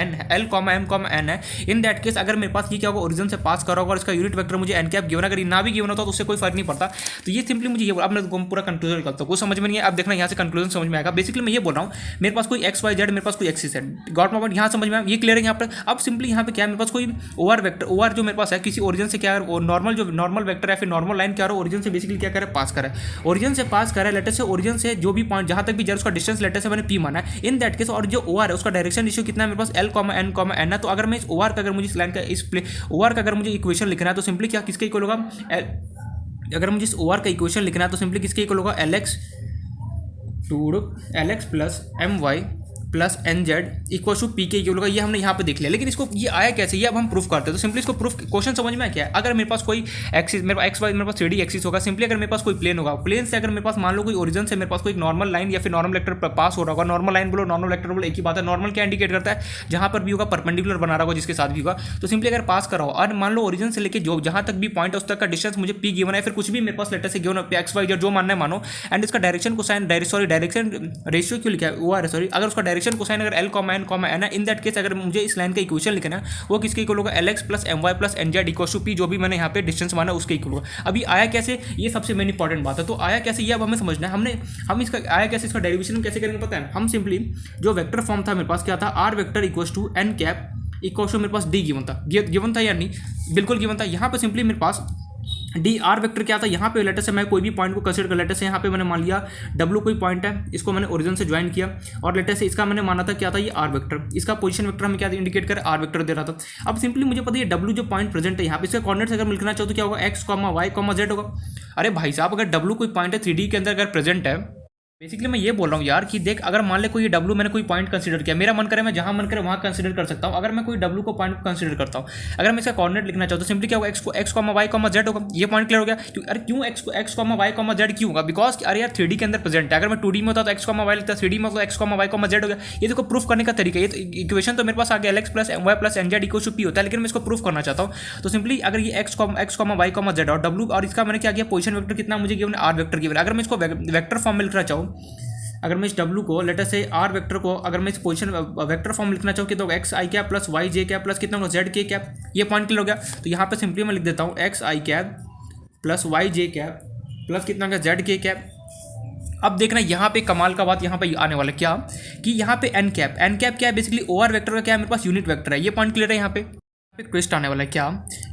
N है, इन दैट केस अगर मेरे पास ये क्या होगा, ओरिजिन से पास करा होगा और इसका यूनिट वेक्टर मुझे एन कैप गिवन, अगर ना भी गिवन होता तो उससे कोई फर्क नहीं पड़ता। तो ये सिंपली मुझे ये, अब मैं पूरा कंक्लूजन निकालता हूँ, कुछ समझ में नहीं है, अब देखना यहाँ से कंक्लूजन समझ में आएगा। बेसिकली मैं ये बोल रहा हूँ, मेरे पास कोई एक्स वाई जेड, मेरे पास कोई एक्सिस है, गॉट माय पॉइंट, यहाँ समझ में आया, ये क्लियर है यहाँ पर। अब सिंपली यहाँ पे क्या है, मेरे पास कोई O R vector, O R जो मेरे पास है किसी ओरिजिन से क्या है, नॉर्मल जो नॉर्मल वेक्टर है, फिर नॉर्मल लाइन क्या हो, ओरिजिन से बेसिकली क्या करे, पास करे, ओरिजिन से पास करे, लेटर से ओरिजिन से जो भी पॉइंट जहाँ तक भी उसका डिस्टेंस लेटर से मैंने पी माना है, इन दैट केस। और जो ओ आर है उसका डायरेक्शन रेशियो कितना है मेरे पास, एल कॉमा एन है। तो अगर मैं इस ओ आर का, अगर मुझे इस लाइन का इस ओ आर का अगर मुझे इक्वेशन लिखना है तो सिंपली क्या किसके इक्वल होगा, अगर मुझे इस ओ आर का इक्वेशन लिखना है तो सिंपली किसके इक्वल होगा, L x plus M Y plus N Z equal to P के इक्वल होगा। ये हमने यहाँ पे देख लिया, लेकिन इसको ये आया कैसे, ये अब हम प्रूफ करते हैं। तो सिंपली इसको प्रूफ, क्वेश्चन समझ में क्या है, अगर मेरे पास कोई एक्सिस, मेरे पास एक्स वाई, मेरे पास 3D एक्सिस होगा, सिंपली अगर मेरे पास कोई प्लेन होगा, प्लेन से अगर मेरे पास मान लो कोई ओरिजिन से मेरे पास कोई नॉर्मल लाइन या फिर नॉर्मल वेक्टर पास हो रहा होगा, नॉर्मल लाइन बोलो नॉर्मल वेक्टर बोलो एक ही बात है। नॉर्मल क्या इंडिकेट करता है, जहाँ पर भी होगा परपेंडिकुलर बना रहा होगा जिसके साथ भी होगा। तो सिंपली अगर पास करा हो और मान लो ओरिजिन से लेके जो जहाँ तक भी पॉइंट है उस तक का डिस्टेंस मुझे पी गिवन है, फिर कुछ भी मेरे पास लेटर से गिवन है एक्स वाई जेड जो मानना है मानो, एंड इसका डायरेक्शन कोसाइन डायरेक्शन रेशियो क्यों लिखा है ओ आर, सॉरी, अगर उसका डायरेक्शन कोसाइन अगर एल कॉमा एन है, इन दैट केस अगर मुझे इस लाइन का इक्वेशन लिखना है वो किसके इक्वल होगा, L x plus M Y plus N Z equal to P, जो भी मैंने यहाँ पे डिस्टेंस माना उसके इक्वल होगा। अभी आया कैसे, ये सबसे मेन इंपॉर्टेंट बात है। तो आया कैसे ये अब हमें समझना है, हम इसका आया कैसे, इसका डेरिवेशन कैसे करेंगे पता है, हम सिंपली जो वेक्टर फॉर्म था मेरे पास क्या था, R vector equal to N cap equal to मेरे पास डी गिवन था या नहीं, बिल्कुल गिवन था। यहाँ पे सिंपली मेरे पास डी आर वेक्टर क्या था, यहाँ पे लेटर से मैं कोई भी पॉइंट को कंसीडर कर, लेटर से यहाँ पे मैंने मान लिया डब्ल्यू कोई पॉइंट है, इसको मैंने ओरिजिन से ज्वाइन किया, और लेटर से इसका मैंने माना था क्या था, ये आर वेक्टर, इसका पोजीशन वेक्टर हमें क्या इंडिकेट कर, आर वेक्टर दे रहा था। अब सिंपली मुझे पता है डब्ल्यू जो पॉइंट प्रेजेंट है यहाँ पे, इसका कोऑर्डिनेट्स अगर लिखना चाहो तो क्या होगा, X comma Y comma Z होगा। अरे भाई साहब, अगर डब्ल्यू कोई पॉइंट है 3D के अंदर अगर प्रेजेंट है, बेसिकली मैं ये बोल रहा हूँ यार कि देख, अगर मान ले कोई डब्ल्यू मैंने कोई पॉइंट कंसीडर किया, मेरा मन करे मैं जहाँ मन करे वहाँ कंसीडर कर सकता हूँ। अगर मैं कोई डब्ल्यू को पॉइंट कंसीडर करता हूँ, अगर मैं इसका कोऑर्डिनेट लिखना चाहता हूँ तो सिंपली क्या होगा, X comma Y comma Z होगा। ये पॉइंट क्लियर हो गया। अरे क्यों X comma Y comma Z क्यों होगा, बिकॉज अरे यार 3D के अंदर प्रेजेंट है। अगर मैं 2D में होता तो एक्स कॉमा वाई लिखता, 3D में होता X comma Y comma Z हो गया। ये देखो प्रूफ करने का तरीका, ये इक्वेशन तो मेरे पास आ गया, L x plus M Y plus N Z equal to P होता है, लेकिन मैं इसको प्रूफ करना चाहता हूँ। तो सिंपली अगर ये X comma Y comma Z और डब्ल्यू, और इसका मैंने क्या किया, पोजीशन वेक्टर कितना मुझे गिवन, आर वेक्टर गिवन। अगर मैं इसको वेक्टर फॉर्म में लिखना चाहूँ, अगर मैं इस डब्ल्यू को लेटर से आर वेक्टर को अगर मैं इस पोजीशन वेक्टर फॉर्म लिखना चाहूँ कि तो x I cap plus Y J cap plus कितना होगा, जेड के कैप। ये पॉइंट क्लियर हो गया। तो यहाँ पे सिंपली मैं लिख देता हूँ x I cap plus Y J cap plus कितना होगा, जेड के कैप। अब देखना यहाँ पे कमाल का बात यहाँ पे आने वाला क्या, कि यहाँ पे एन कैप क्या है, बेसिकली ओ आर वेक्टर का क्या है, मेरे पास यूनिट वेक्टर है। ये पॉइंट क्लियर है। यहाँ पे ट्विस्ट आने वाला है क्या,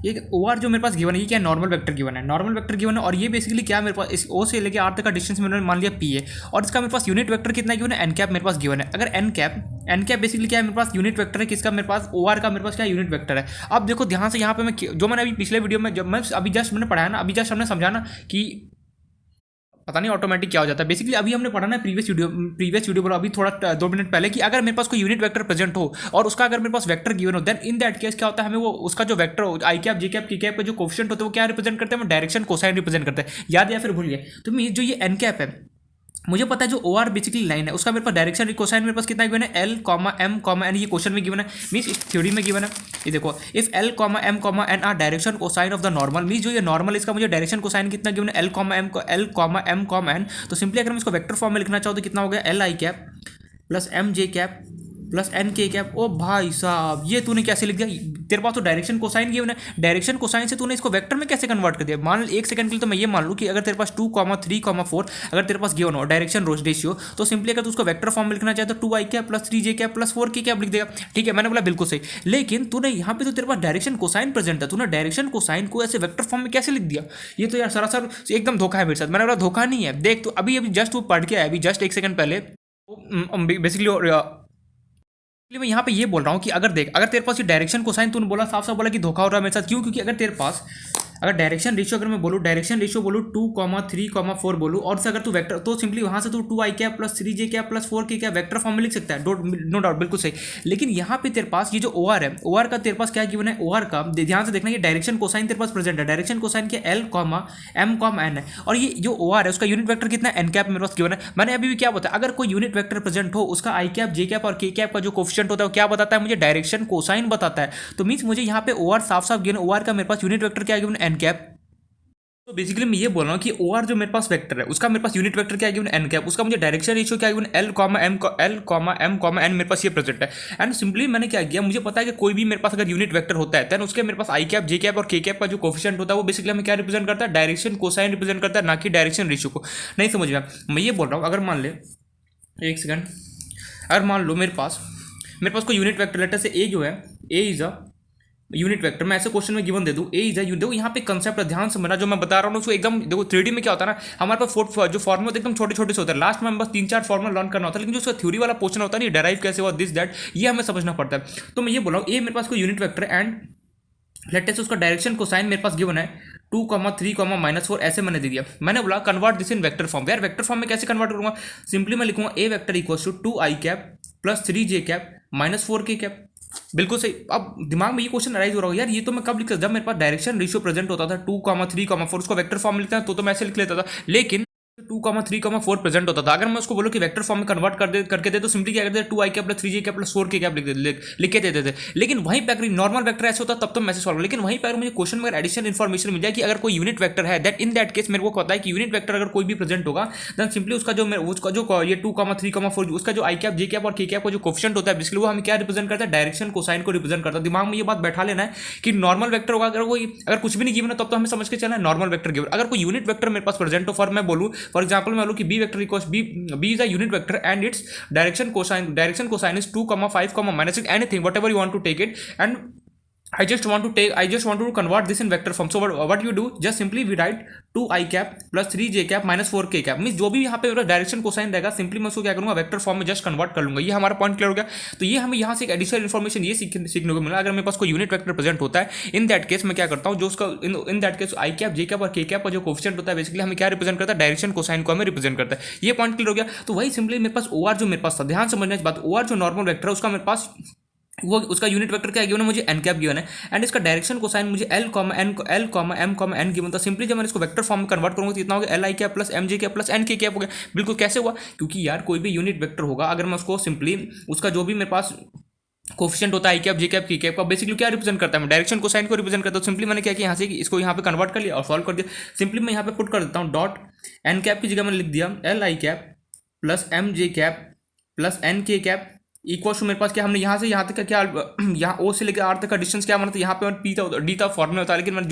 ये ओ आर जो मेरे पास गिवन है ये क्या, नॉर्मल वेक्टर गिवन है, नॉर्मल वेक्टर गिवन है। और ये बेसिकली क्या मेरे पास इस ओ से लेके आर तक का डिस्टेंस मैंने मान लिया पी है, और इसका मेरे पास यूनिट वेक्टर कितना गिवन है, एन कैप मेरे पास गिवन है। अगर एन कैप बेसिकली क्या है, मेरे पास यूनिट वेक्टर है, किसका, मेरे पास ओ आर का मेरे पास क्या यूनिट वेक्टर है। अब देखो ध्यान से यहाँ पे मैं जो मैंने अभी पिछले वीडियो में, जब मैं अभी जस्ट मैंने पढ़ाया ना, अभी जस्ट हमने समझा ना कि पता नहीं ऑटोमेटिक क्या हो जाता है। बेसिकली अभी हमने पढ़ा ना प्रीवियस वीडियो बोला अभी थोड़ा 2 मिनट पहले, कि अगर मेरे पास कोई यूनिट वेक्टर प्रेजेंट हो और उसका अगर मेरे पास वेक्टर गिवन हो, देन इन दैट केस क्या होता है, हमें वो उसका जो वेक्टर हो, आई कैप जे कैप के कैप का जो कोफिशिएंट होता है वो क्या रिप्रेजेंट करते हैं, डायरेक्शन कोसाइन रिप्रेजेंट करते हैं। याद या फिर भूल गए तो जो ये एन कैप है, मुझे पता है जो ओ आर बेसिकली लाइन है उसका मेरे पास डायरेक्शन कोसाइन मेरे पास कितना गिवन है L comma M comma N, ये क्वेश्चन में गिवन है, मीन्स इस थ्योरी में गिवन है। ये देखो if L comma M comma N are direction cosine of the normal, means जो ये नॉर्मल इसका मुझे डायरेक्शन कोसाइन कितना गिवन है L comma M comma N. तो सिंपली अगर मैं इसको वेक्टर फॉर्म में लिखना चाहूँ तो कितना हो गया L I cap plus M J cap plus N K cap. ओ भाई साहब ये तूने कैसे लिख दिया, तेरे पास तो डायरेक्शन कोसाइन गिवन है, डायरेक्शन कोसाइन से तूने इसको वेक्टर में कैसे कन्वर्ट कर दिया। मान एक सेकंड के लिए तो मैं ये मान लूँ कि अगर तेरे पास 2,3,4 अगर तेरे पास गिवन हो डायरेक्शन रेशियो, तो सिंपली अगर तू उसको वेक्टर फॉर्म में लिखना चाहे तो 2i cap plus 3j cap plus 4k cap लिख देगा। ठीक है, मैंने बोला बिल्कुल सही, लेकिन तूने यहाँ पे तो तेरे पास डायरेक्शन कोसाइन प्रेजेंट था, तूने डायरेक्शन कोसाइन को ऐसे वेक्टर फॉर्म में कैसे लिख दिया। ये तो यार सरासर एकदम धोखा है मेरे साथ। मैंने बोला धोखा नहीं है, देख तो अभी जस्ट वो पढ़ के आया अभी जस्ट एक सेकंड पहले बेसिकली मैं यहाँ पे ये बोल रहा हूँ कि अगर देख, अगर तेरे पास ये डायरेक्शन कोसाइन तूने बोला साफ साफ बोला कि धोखा हो रहा है मेरे साथ, क्यों? क्योंकि अगर तेरे पास अगर डायरेक्शन रेशियो अगर मैं बोलूँ डायरेक्शन रेशियो बोलूँ 2,3,4 बोलूँ और से अगर तू वेक्टर तो सिंपली वहाँ से तू 2i cap plus 3j cap plus 4k cap vector form में लिख सकता है, नो डाउट बिल्कुल सही। लेकिन यहाँ पे तेरे पास ये जो ओ आर है, ओ आर का तेरे पास क्या गिवन है, ओ आर का ध्यान से देखना ये डायरेक्शन कोसाइन तेरे पास प्रेजेंट है, डायरेक्शन कोसाइन के L comma M comma N है, और ये जो ओ आर है उसका यूनिट वेक्टर कितना एन कैप मेरे पास गिवन है। मैंने अभी भी क्या बताया, अगर कोई यूनिट वेक्टर प्रेजेंट हो उसका आई कैप जे कैप और के कैप का जो कोफिशिएंट होता है वो क्या बताता है, मुझे डायरेक्शन कोसाइन बताता है। तो मीन्स मुझे यहाँ पे ओ आर साफ साफ गिवन, ओ आर का मेरे पास यूनिट वेक्टर क्या गिवन एन कैप। तो बेसिकली मैं ये बोल रहा हूँ कि ओ आर जो मेरे पास वेक्टर है उसका मेरे पास यूनिट वेक्टर क्या गिवन एन कैप, उसका मुझे डायरेक्शन रेशियो क्या given L comma M comma N मेरे पास ये प्रेजेंट है। एंड सिंपली मैंने क्या किया, मुझे पता है कि कोई भी मेरे पास अगर यूनिट वेक्टर होता है देन उसके मेरे पास आई कैप जे कैप और के कैप का जो कोफिशिएंट होता है वो बेसिकली हमें क्या रिप्रेजेंट करता है, डायरेक्शन कोसाइन रिप्रेजेंट करता है, ना कि डायरेक्शन रेशियो को। नहीं समझ में, मैं ये बोल रहा हूँ अगर मान ले एक सेकंड, अगर मान लो मेरे पास कोई यूनिट वेक्टर लेटर से ए जो है ए इज अ यूनिट वेक्टर, मैं ऐसे क्वेश्चन में गिवन दे दूं ए इज देखो यहाँ पे कंसेप्ट ध्यान से मेरा जो मैं बता रहा हूँ उसको एकदम देखो 3D में क्या होता है ना, हमारे पास जो फॉर्मुला एकदम छोटे छोटे से होता है, लास्ट में हम बस 3-4 फॉर्मुला लर्न करना होता है, लेकिन जो उसका थ्योरी वाला पोर्शन होता है नहीं डेराइव कैसे हुआ दिस दैट ये हमें समझना पड़ता है। तो मैं ये बोल रहा हूँ ए मेरे पास कोई यूनिट वेक्टर एंड लेट से उसका डायरेक्शन कोसाइन मेरे पास गिवन है 2,3,-4 ऐसे मैंने दे दिया। मैंने बोला convert this in vector form. यार वेक्टर फॉर्म में कैसे कन्वर्ट करूंगा, सिंपली मैं लिखूंगा A vector equals to 2i cap plus 3j cap minus 4k cap. बिल्कुल सही। अब दिमाग में ये क्वेश्चन अराइज हो रहा है, यार ये तो मैं कब लिखता था, जब मेरे पास डायरेक्शन रेशियो प्रेजेंट होता था 2,3,4 उसको वेक्टर फॉर्म में लिखता है तो मैं ऐसे लिख लेता था, लेकिन 2,3,4 प्रेजेंट होता था। अगर मैं उसको बोलूं कि वेक्टर फॉर्म में कन्वर्ट करके दे तो सिंपली क्या करते थे 2i cap plus 3j cap plus 4k cap लिख के देते थे। लेकिन वहीं पे अगर नॉर्मल वेक्टर ऐसे होता तब तो मैं सॉल्व, लेकिन वहीं पर मुझे क्वेश्चन में एडिशनल इन्फॉर्मेशन मिल जाए कि अगर कोई यूनिट वेक्टर है दैट इन दैट केस मेरे को पता है कि यूनिट वेक्टर अगर कोई भी प्रेजेंट होगा देन सिंपली उसका जो ये 2,3,4 उसका जो आई कैप जे कैप और के कैप का जो कोफिशिएंट होता है बेसिकली वो हमें क्या रिप्रेजेंट करता है, डायरेक्शन कोसाइन को रिप्रेजेंट करता है। दिमाग में ये बात बैठा लेना है कि नॉर्मल वेक्टर होगा अगर कुछ भी नहीं गिवन है तब तो हमें समझ के चलना है नॉर्मल वेक्टर गिवन। अगर कोई यूनिट वेक्टर मेरे पास प्रेजेंट हो, फॉर मैं बोलूं फॉर एग्जांपल मैं बोलूं कि b vector equals b is a unit vector and its direction cosine is 2, 5, -6 anything whatever you want to take it, and I just want to convert this in vector form. So what you do, just simply we write 2i cap plus 3j cap minus 4k cap, means जो भी यहाँ पे direction cosine रहेगा simply मैं उसको क्या करूंगा vector form में जस्ट कन्वर्ट कर लूंगा। ये हमारा पॉइंट क्लियर हो गया। तो ये हमें यहाँ से एक एडिशनल इन्फॉर्मेशन ये सीखने को मिला, अगर मेरे पास कोई यूनिट वेक्टर प्रेजेंट होता है इन दैट केस मैं क्या करता हूँ, जो उसका इन that case I cap J cap और के कैप का जो कोफिशिएंट होता है बेसिकली हमें क्या रिप्रेजेंट करता है, डायरेक्शन कोसाइन को हमें रिप्रेजेंट करता है। ये पॉइंट क्लियर हो गया। तो वही सिंपली मेरे पास ओ आर जो मेरे पास था, ध्यान समझना इस बात, ओ आर जो नॉर्मल वेक्टर है उसका मेरे पास वो उसका यूनिट वेक्टर क्या गिवन है, मुझे एन कैप गिवन है एंड इसका डायरेक्शन कोसाइन मुझे L comma M N given था। सिंपली जब मैंने इसको वेक्टर फॉर्म में कन्वर्ट करूंगा तो इतना हो गया L I cap plus M J cap plus N K cap हो गया। बिल्कुल कैसे हुआ, क्योंकि यार कोई भी यूनिट वेक्टर होगा अगर मैं उसको सिंपली उसका जो भी मेरे पास कोफिशिएंट होता है आई कैप जे कैप के कैप का बेसिकली क्या रिप्रेजेंट करता है, मैं डायरेक्शन कोसाइन को रिप्रेजेंट करता हूँ। सिंपली मैंने क्या किया यहाँ से इसको यहाँ पे कन्वर्ट कर लिया और सॉल्व कर दिया। सिंपली मैं यहाँ पे पुट कर देता हूँ डॉट एन कैप की जगह मैंने लिख दिया L I cap plus M J cap plus N K cap equal to मेरे पास क्या, हमने यहाँ से यहाँ तक का क्या, यहाँ ओ से लेकर आर तक का डिस्टेंस क्या माना था, यहाँ पे पी था डी था फॉर्मूला होता है, लेकिन मैंने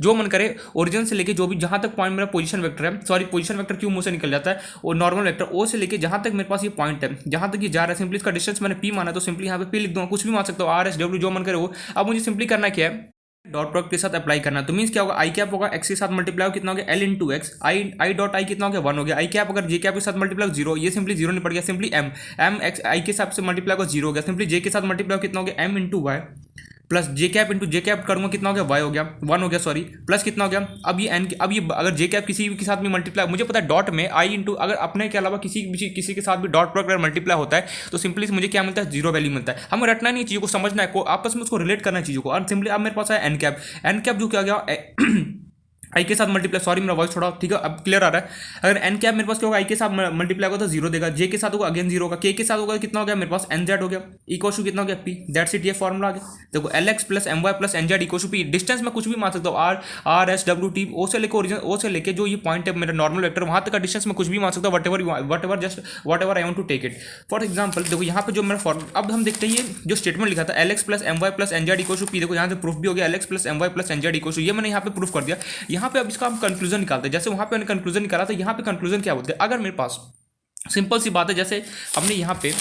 जो मन करे ओरिजिन से लेके जो भी जहाँ तक पॉइंट मेरा पोजीशन वेक्टर है, सॉरी पोजीशन वेक्टर क्यों मुंह से निकल जाता है, और नॉर्मल वेक्टर ओ से लेके जहाँ तक मेरे पास ये पॉइंट है जहाँ तक ये जा रहा है सिंपली इसका डिस्टेंस मैंने पी माना तो सिंपली यहाँ पे पी लिख दूंगा, कुछ भी मान सकता हूँ आर एस डब्ल्यू जो मन करे वो। अब मुझे सिंपली करना क्या है, डॉट प्रोडक्ट के साथ अप्लाई करना। तो मींस क्या होगा, आई कैप होगा एक्स के साथ मल्टीप्लाई हो कितना हो गया L into x, I dot I कितना हो गया 1 हो गया, आई कैप अगर जे कैप के साथ मल्टीप्लाई हो 0, ये सिंपली 0 नहीं पड़ गया, सिंपली एम एक्स आई के हिसाब से मल्टीप्लाई हो 0 हो गया, सिंपली जे के साथ मल्टीप्लाई हो कितना हो गया M into Y plus J cap into J cap करूंगा कितना हो गया वाई हो गया 1 हो गया सॉरी, प्लस कितना हो गया अब ये एन, अब ये अगर जे कैप किसी के साथ भी मल्टीप्लाई, मुझे पता है डॉट में आई इंटू अगर अपने के अलावा किसी के साथ भी डॉट प्रोडक्ट अगर मल्टीप्लाई होता है तो सिंपली मुझे क्या मिलता है 0 वैल्यू मिलता है। हमें रटना नहीं चीज़ों को, समझना है आपस में उसको रिलेट करना चीज़ों को। और सिंपली अब मेरे पास है एन कैप जो क्या गया आई के साथ मल्टीप्लाई, सॉरी मेरा वॉइस थोड़ा ठीक है अब क्लियर आ रहा है। अगर एन कैप मेरे पास क्या होगा, आई के साथ मल्टीप्लाई होगा तो जीरो देगा, जे के साथ होगा अगेन जीरो होगा, के साथ होगा कितना हो गया मेरे पास एन जेड हो गया, इक्वल टू कितना हो गया पी, दैट्स इट, ये फॉर्मूला आ गया। देखो L x plus M Y plus N Z equal to P, distance में कुछ भी मान सकता हूँ, R S W T, O से लेकर ओरिजिन, ओ से लेकर जो ये पॉइंट है मेरा नॉर्मल वेक्टर वहाँ तक का डिस्टेंस में कुछ भी मान सकता हूँ, whatever just whatever I want to take it. For example देखो यहाँ पे जो मेरा फॉर्मूला, अब हम देखते हैं ये जो स्टेटमेंट लिखा था L x plus M Y plus N Z equal to P, देखो यहाँ से प्रूफ भी हो गया L x plus M Y plus N Z equal to, ये मैंने यहाँ पे प्रूफ कर दिया। यहाँ पे अब इसका हम कंक्लूजन निकालते हैं, जैसे वहाँ पे मैंने कंक्लूजन निकाला था, यहाँ पे कंक्लूजन क्या बोलते हैं, अगर मेरे पास सिंपल सी बात है, जैसे हमने यहाँ पे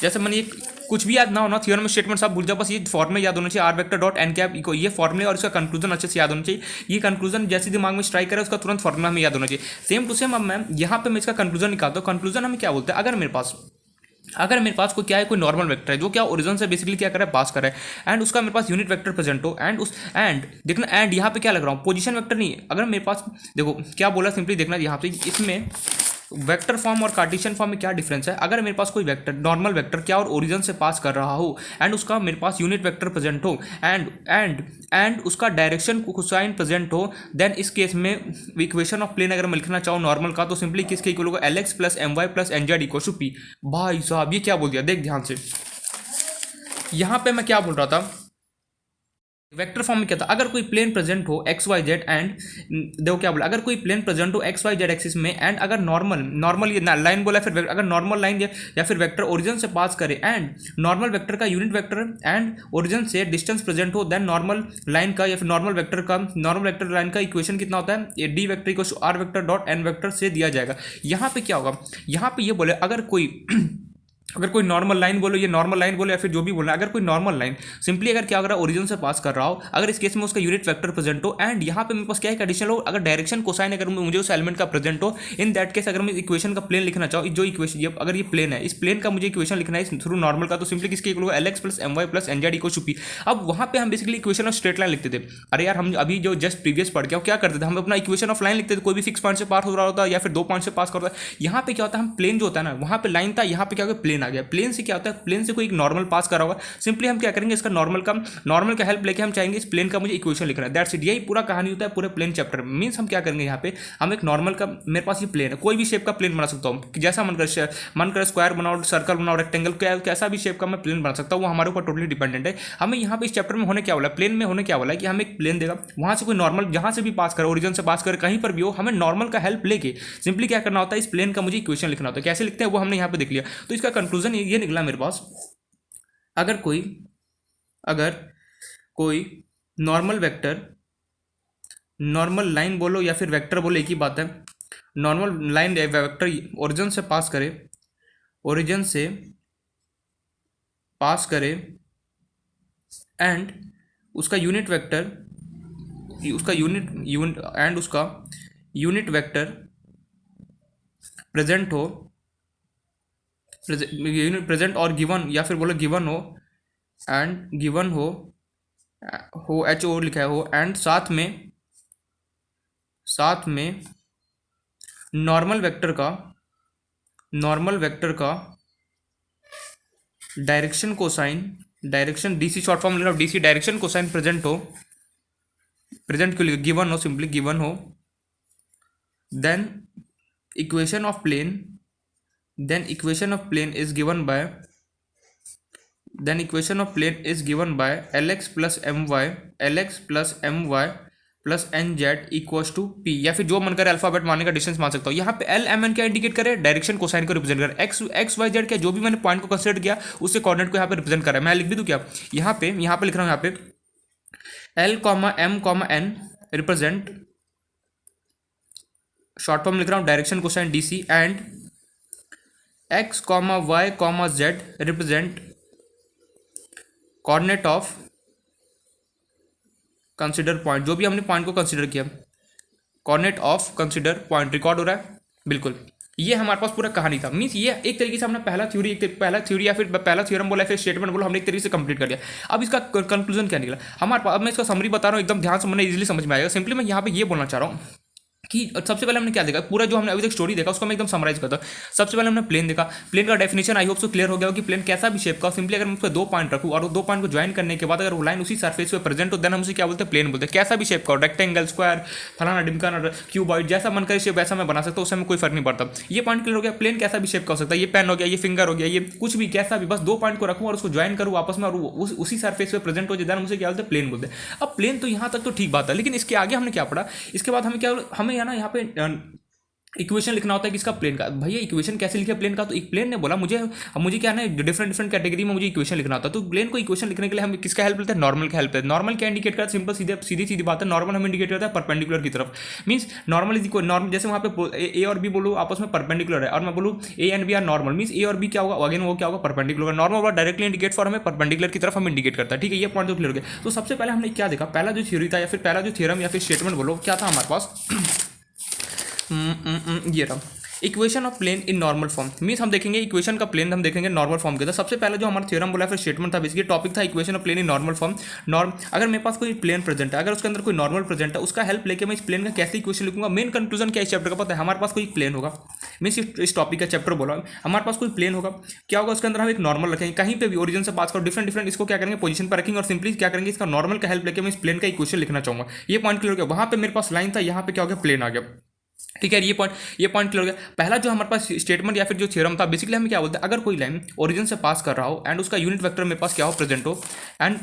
जैसे मैंने ये कुछ भी याद ना होना, थ्योरम स्टेटमेंट सब भूल जाओ, बस ये फॉर्मूला याद होना चाहिए, R vector dot N cap इको, ये फॉर्मूले और इसका कंक्लूजन अच्छे से याद होना चाहिए। ये कंक्लूजन जैसे दिमाग में स्ट्राइक करे उसका तुरंत फॉर्मूला हमें याद होना चाहिए। सेम टू सेम अब मैं यहाँ पे मैं इसका कंक्लूजन निकालता हूँ। कंक्लूजन हमें क्या बोलते हैं, अगर मेरे पास कोई क्या है, कोई नॉर्मल वेक्टर है जो क्या ओरिजिन से बेसिकली क्या कर रहा है, पास कर रहा है, एंड उसका मेरे पास यूनिट वेक्टर प्रेजेंट हो, एंड देखना एंड यहाँ पे क्या लग रहा हूँ, पोजीशन वेक्टर नहीं है। अगर मेरे पास देखो क्या बोला, सिंपली देखना यहाँ पे इसमें वेक्टर फॉर्म और कार्टेशियन फॉर्म में क्या डिफरेंस है। अगर मेरे पास कोई वेक्टर नॉर्मल वेक्टर क्या और ओरिजिन से पास कर रहा हो, एंड उसका मेरे पास यूनिट वेक्टर प्रेजेंट हो, एंड उसका डायरेक्शन कोसाइन प्रेजेंट हो, देन इस केस में इक्वेशन ऑफ प्लेन अगर मैं लिखना चाहूँ नॉर्मल का, तो सिंपली किसके इक्वल होगा, L x plus M Y plus N Z equal to P. भाई साहब ये क्या बोल दिया, देख ध्यान से, यहाँ पे मैं क्या बोल रहा था, वेक्टर फॉर्म में क्या था, अगर कोई प्लेन प्रेजेंट हो एक्स वाई जेड, एंड देखो क्या बोला, अगर कोई प्लेन प्रेजेंट हो एक्स वाई जेड एक्सिस में, एंड अगर नॉर्मल ये लाइन बोला, फिर अगर नॉर्मल लाइन या फिर वेक्टर ओरिजिन से पास करे, एंड नॉर्मल वेक्टर का यूनिट वेक्टर एंड ओरिजिन से डिस्टेंस प्रेजेंट हो, देन नॉर्मल लाइन का या फिर नॉर्मल वेक्टर लाइन का इक्वेशन कितना होता है, ये D vector equal to are vector dot N vector से दिया जाएगा। यहाँ पे क्या होगा, यहाँ पे ये बोले अगर कोई नॉर्मल लाइन बोलो, ये नॉर्मल लाइन बोलो या फिर जो भी बोलना, अगर कोई नॉर्मल लाइन सिंपली अगर क्या हो रहा है, ओरिजिन से पास कर रहा हो, अगर इस केस में उसका यूनिट वेक्टर प्रेजेंट हो, एंड यहाँ पे मेरे पास क्या है कंडीशन हो, अगर डायरेक्शन कोसाइन अगर मुझे उस एलिमेंट का प्रेजेंट हो, इन दैट केस अगर मैं इक्वेशन का प्लेन लिखना चाहूँ, जो इक्वेशन अगर ये प्लेन है, इस प्लेन का मुझे इक्वेशन लिखना है थ्रू नॉर्मल का, तो सिंपली किसके इक्वल होगा, L x plus M Y plus N Z equal to P. अब वहाँ पे हम basically equation of straight line लिखते थे। अरे यार हम अभी जो जस्ट प्रीवियस पढ़ के क्या करते थे, हम अपना इक्वेशन ऑफ लाइन लिखते थे, कोई भी फिक्स पॉइंट से पास हो रहा होता है या फिर 2 पॉइंट से पास करता है। यहाँ पे क्या होता है, हम प्लेन जो होता है ना, वहाँ पे लाइन था, यहाँ पे क्या होगा, प्लेन आ गया। प्लेन से क्या होता है, प्लेन से कोई नॉर्मल पास करा होगा, सिंपली हम क्या करेंगे, इसका नॉर्मल का हेल्प लेके हम चाहेंगे इस प्लेन का मुझे इक्वेशन लिखना है, दैट्स इट। यही पूरा कहानी होता है पूरे प्लेन चैप्टर में। मींस हम क्या करेंगे, यहाँ पे हम एक नॉर्मल का, मेरे पास ये प्लेन है, कोई भी शेप का प्लेन बना सकता हूँ, जैसा मन करे स्क्वायर बनाओ, सर्कल बनाओ, रेक्टेंगल, कैसा भी शेप का मैं प्लेन बना सकता हूँ, वो हमारे ऊपर टोटली डिपेंडेंट है। हमें यहाँ पे इस चैप्टर में होने क्या बोला, प्लेन में होने क्या बोला कि हमें एक प्लेन देगा, वहाँ से कोई नॉर्मल जहाँ से भी पास करे, ओरिजिन से पास करे, कहीं पर भी हो, हमें नॉर्मल का हेल्प लेके सिंपली क्या करना होता है, इस प्लेन का मुझे इक्वेशन लिखना होता है। कैसे लिखते हैं वो हमने यहाँ पे देख लिया। तो इसका कंक्लूजन ये निकला मेरे पास, अगर कोई नॉर्मल लाइन बोलो या फिर वेक्टर बोलो, एक ही बात है, नॉर्मल लाइन वेक्टर ओरिजिन से पास करे एंड उसका यूनिट वेक्टर प्रेजेंट हो, प्रेजेंट और गिवन या फिर बोलो गिवन हो, एंड गिवन हो एच ओ लिखा हो, एंड साथ में नॉर्मल वेक्टर का डायरेक्शन डीसी शॉर्ट फॉर्म लिखा, डीसी डायरेक्शन कोसाइन प्रेजेंट क्यों लिखा, गिवन हो, सिंपली गिवन हो, then equation of plane is given by L x plus M Y plus N Z equals to P, या फिर जो मन करे अल्फाबेट मानने का डिस्टेंस मान सकता हूँ। यहाँ पे एल एम एन क्या इंडिकेट करे, डायरेक्शन कोसाइन को रिप्रेजेंट करे, एक्स वाई जेड क्या जो भी मैंने पॉइंट को कंसिडर किया उससे कोऑर्डिनेट को यहाँ पे रिप्रेजेंट करा है। मैं लिख भी दूँ क्या, यहाँ पे लिख रहा हूँ, यहाँ पे L comma M comma N represent, short form लिख रहा हूँ direction cosine D C, and X comma Y comma Z represent coordinate of consider point, जो भी हमने पॉइंट को कंसिडर किया, coordinate of consider point. Record हो रहा है, बिल्कुल। ये हमारे पास पूरा कहानी था। मीन्स ये एक तरीके से हमने पहला थ्योरी या फिर पहला थ्योरम बोला, फिर स्टेटमेंट बोला, हमने एक तरीके से कंप्लीट कर दिया। अब इसका कंक्लूजन क्या निकला हमारे पास, अब मैं इसका समरी बता रहा हूँ, एकदम ध्यान से मैंने इजीली समझ में आएगा। सिंपली मैं यहाँ पे ये बोलना चाह रहा हूँ कि सबसे पहले हमने क्या देखा, पूरा जो हमने अभी तक स्टोरी देखा उसको मैं एकदम समराइज करता हूँ। सबसे पहले हमने प्लेन देखा, प्लेन का definition I hope so clear हो गया हो कि प्लेन कैसा भी शेप का, सिंपली अगर मैं उस पर 2 पॉइंट रखूँ और वो 2 पॉइंट को ज्वाइन करने के बाद अगर वो लाइन उसी सरफेस पे प्रेजेंट हो, देन हम उसे क्या बोलते हैं, प्लेन बोलते हैं। कैसा भी शेप का हो, रेक्टेंगल, स्क्वायर, फलाना डिमकाना, क्यूबॉइड, जैसा मन करे शेप वैसा मैं बना सकता हूँ, उससे हमें कोई फर्क नहीं पड़ता। ये पॉइंट क्लियर हो गया। प्लेन कैसा भी शेप का हो सकता है, ये पेन हो गया, ये फिंगर हो गया, ये कुछ भी कैसा भी, बस 2 पॉइंट को रखूँ और उसको ज्वाइन करूँ आपस में और उसी सरफेस पे प्रेजेंट हो जाए, देन हम उसे क्या बोलते हैं, प्लेन बोलते हैं। अब प्लेन तो यहाँ तक तो ठीक बात है, लेकिन इसके आगे हमने क्या पढ़ा, इसके बाद हमें क्या, हमें यहाँ पे इक्वेशन लिखना होता है किसका, प्लेन का। भैया इक्वेशन कैसे लिखे प्लेन का, तो एक प्लेन ने बोला मुझे क्या है, डिफरेंट कैटेगरी में मुझे इक्वेशन लिखना होता है। तो प्लेन को इक्वेशन लिखने के लिए हम किसका हेल्प लेते हैं, नॉर्मल का हेल्प लेते हैं। नॉर्मल क्या इंडिकेट करता है, सिंपल सीधी बात है, नॉर्मल हमें इंडिकेट करता है परपेंडिकुलर की तरफ। Means normal is equal, normal जैसे वहाँ पे ए और बी बोलूँ आपस में परपेंडिकुलर है, और मैं बोलूँ A and B are normal, means A और बी क्या होगा, अगेन वो क्या होगा, perpendicular. Normal directly indicate for हमें परपेंडिकुलर की तरफ हम इंडिकेट करता है। ठीक है, ये पॉइंट तो क्लियर हो गया। तो सबसे पहले हमने क्या देखा, पहला जो थ्योरी था या फिर पहला जो थ्योरम या फिर स्टेटमेंट बोलो क्या था हमारे पास, ये रहा, equation of plane in normal form. Means हम देखेंगे इक्वेशन का प्लेन हम देखेंगे नॉर्मल फॉर्म के था। सबसे पहले जो हमारा थ्योरम बोला फिर स्टेटमेंट था, बेसिकली टॉपिक था equation of plane in normal form. अगर मेरे पास कोई प्लेन प्रेजेंट है, अगर उसके अंदर कोई नॉर्मल प्रेजेंट है, उसका हेल्प लेके मैं इस प्लेन का कैसे इक्वेशन लिखूंगा। मेन कंक्लूजन क्या इस चैप्टर का पता है, हमारे पास कोई प्लेन होगा, मीन्स इस टॉपिक का चैप्टर बोला, हमारे पास कोई प्लेन होगा, क्या होगा उसके अंदर हम एक नॉर्मल रखेंगे, कहीं पे भी ओरिजिन से पास करो, डिफरेंट इसको क्या करेंगे, पोजीशन पर रखेंगे और सिंपली क्या करेंगे, इसका नॉर्मल का हेल्प लेके मैं इस प्लेन का इक्वेशन लिखना चाहूंगा। ये पॉइंट क्लियर हो गया। वहां पे मेरे पास लाइन था, यहाँ पे क्या हो गया, प्लेन आ गया। ठीक है, ये पॉइंट क्लियर हो गया। पहला जो हमारे पास स्टेटमेंट या फिर जो थ्योरम था, बेसिकली हमें क्या बोलते हैं, अगर कोई लाइन ओरिजिन से पास कर रहा हो एंड उसका यूनिट वेक्टर मेरे पास क्या हो, प्रेजेंट हो, एंड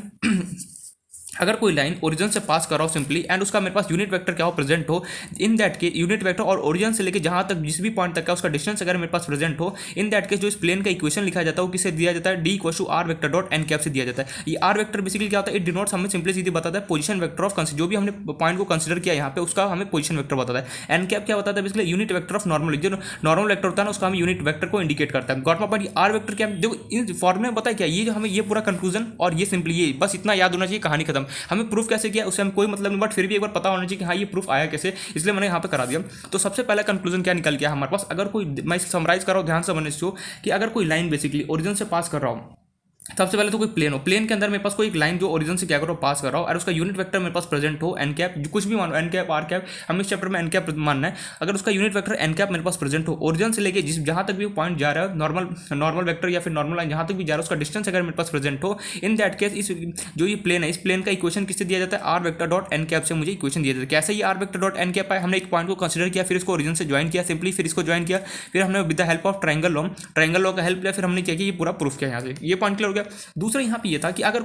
अगर कोई लाइन ओरिजिन से पास कर रहा हो सिंपली एंड उसका मेरे पास यूनिट वेक्टर क्या हो, प्रेजेंट हो, इन दैट केस यूनिट वेक्टर और ओरिजिन से लेके जहां तक जिस भी पॉइंट तक का उसका डिस्टेंस अगर मेरे पास प्रेजेंट हो, इन दैट केस जो इस प्लेन का इक्वेशन लिखा जाता है वो किससे दिया जाता है, D equal to are vector dot N cap से दिया जाता है। ये आर वेक्टर बेसिकली क्या होता है, इट डिनोट्स, हमें सिंपली सीधी बताता है पोजीशन वेक्टर ऑफ जो भी हमने पॉइंट को कंसिडर किया यहाँ पे उसका हमें पोजीशन वेक्टर बताता है। एन कैप क्या बताता है, basically unit vector of normal, जो नॉर्मल वेक्टर होता है ना उसका हम यूनिट वेक्टर को इंडिकेट करता है। Got my point. R vector क्या, देखो इन फॉर्मूले में बताया क्या, ये जो हमें ये पूरा कंक्लूजन और ये सिंपली ये बस इतना याद होना चाहिए, कहानी खत्म। हमें प्रूफ कैसे किया उससे हमें कोई मतलब नहीं, बट फिर भी एक बार पता होना चाहिए कि हाँ ये प्रूफ आया कैसे, इसलिए मैंने यहाँ पे करा दिया। तो सबसे पहला कंक्लूजन क्या निकल गया हमारे पास, अगर कोई, मैं समराइज कर रहा हूँ ध्यान से बनने से, कि अगर कोई लाइन बेसिकली ओरिजिन से पास कर रहा हूँ, सबसे पहले तो कोई प्लेन हो, प्लेन के अंदर मेरे पास कोई एक लाइन जो ओरिजिन से क्या करो पास कर रहा हो और उसका यूनिट वेक्टर मेरे पास प्रेजेंट हो, एन कैप कुछ भी मानो, एन कैप आर कैप, हम इस चैप्टर में एन कैप मानना है। अगर उसका यूनिट वेक्टर एन कैप मेरे पास प्रेजेंट हो, ओरिजिन से लेके जिस जहां तक भी पॉइंट जा रहा है, नॉर्मल वेक्टर या फिर नॉर्मल लाइन जहां तक भी जा रहा है उसका डिस्टेंस अगर मेरे पास प्रेजेंट हो, इन दैट केस इस जो ये प्लेन है, इस प्लेन का इक्वेशन किससे दिया जाता है, are vector dot N cap से मुझे इक्वेशन दिया जाता है। कैसे ये are vector dot N cap है, हमने एक पॉइंट को कंसिडर किया, फिर इसको ओरिजिन से ज्वाइन किया, सिंपली फिर इसको ज्वाइन किया, फिर हमने with the help of triangle law का हेल्प लिया, फिर हमने क्या किया, ये पूरा प्रूफ किया यहाँ से। ये पॉइंट क्लियर हो गया। दूसरा यहाँ पे ये था कि अगर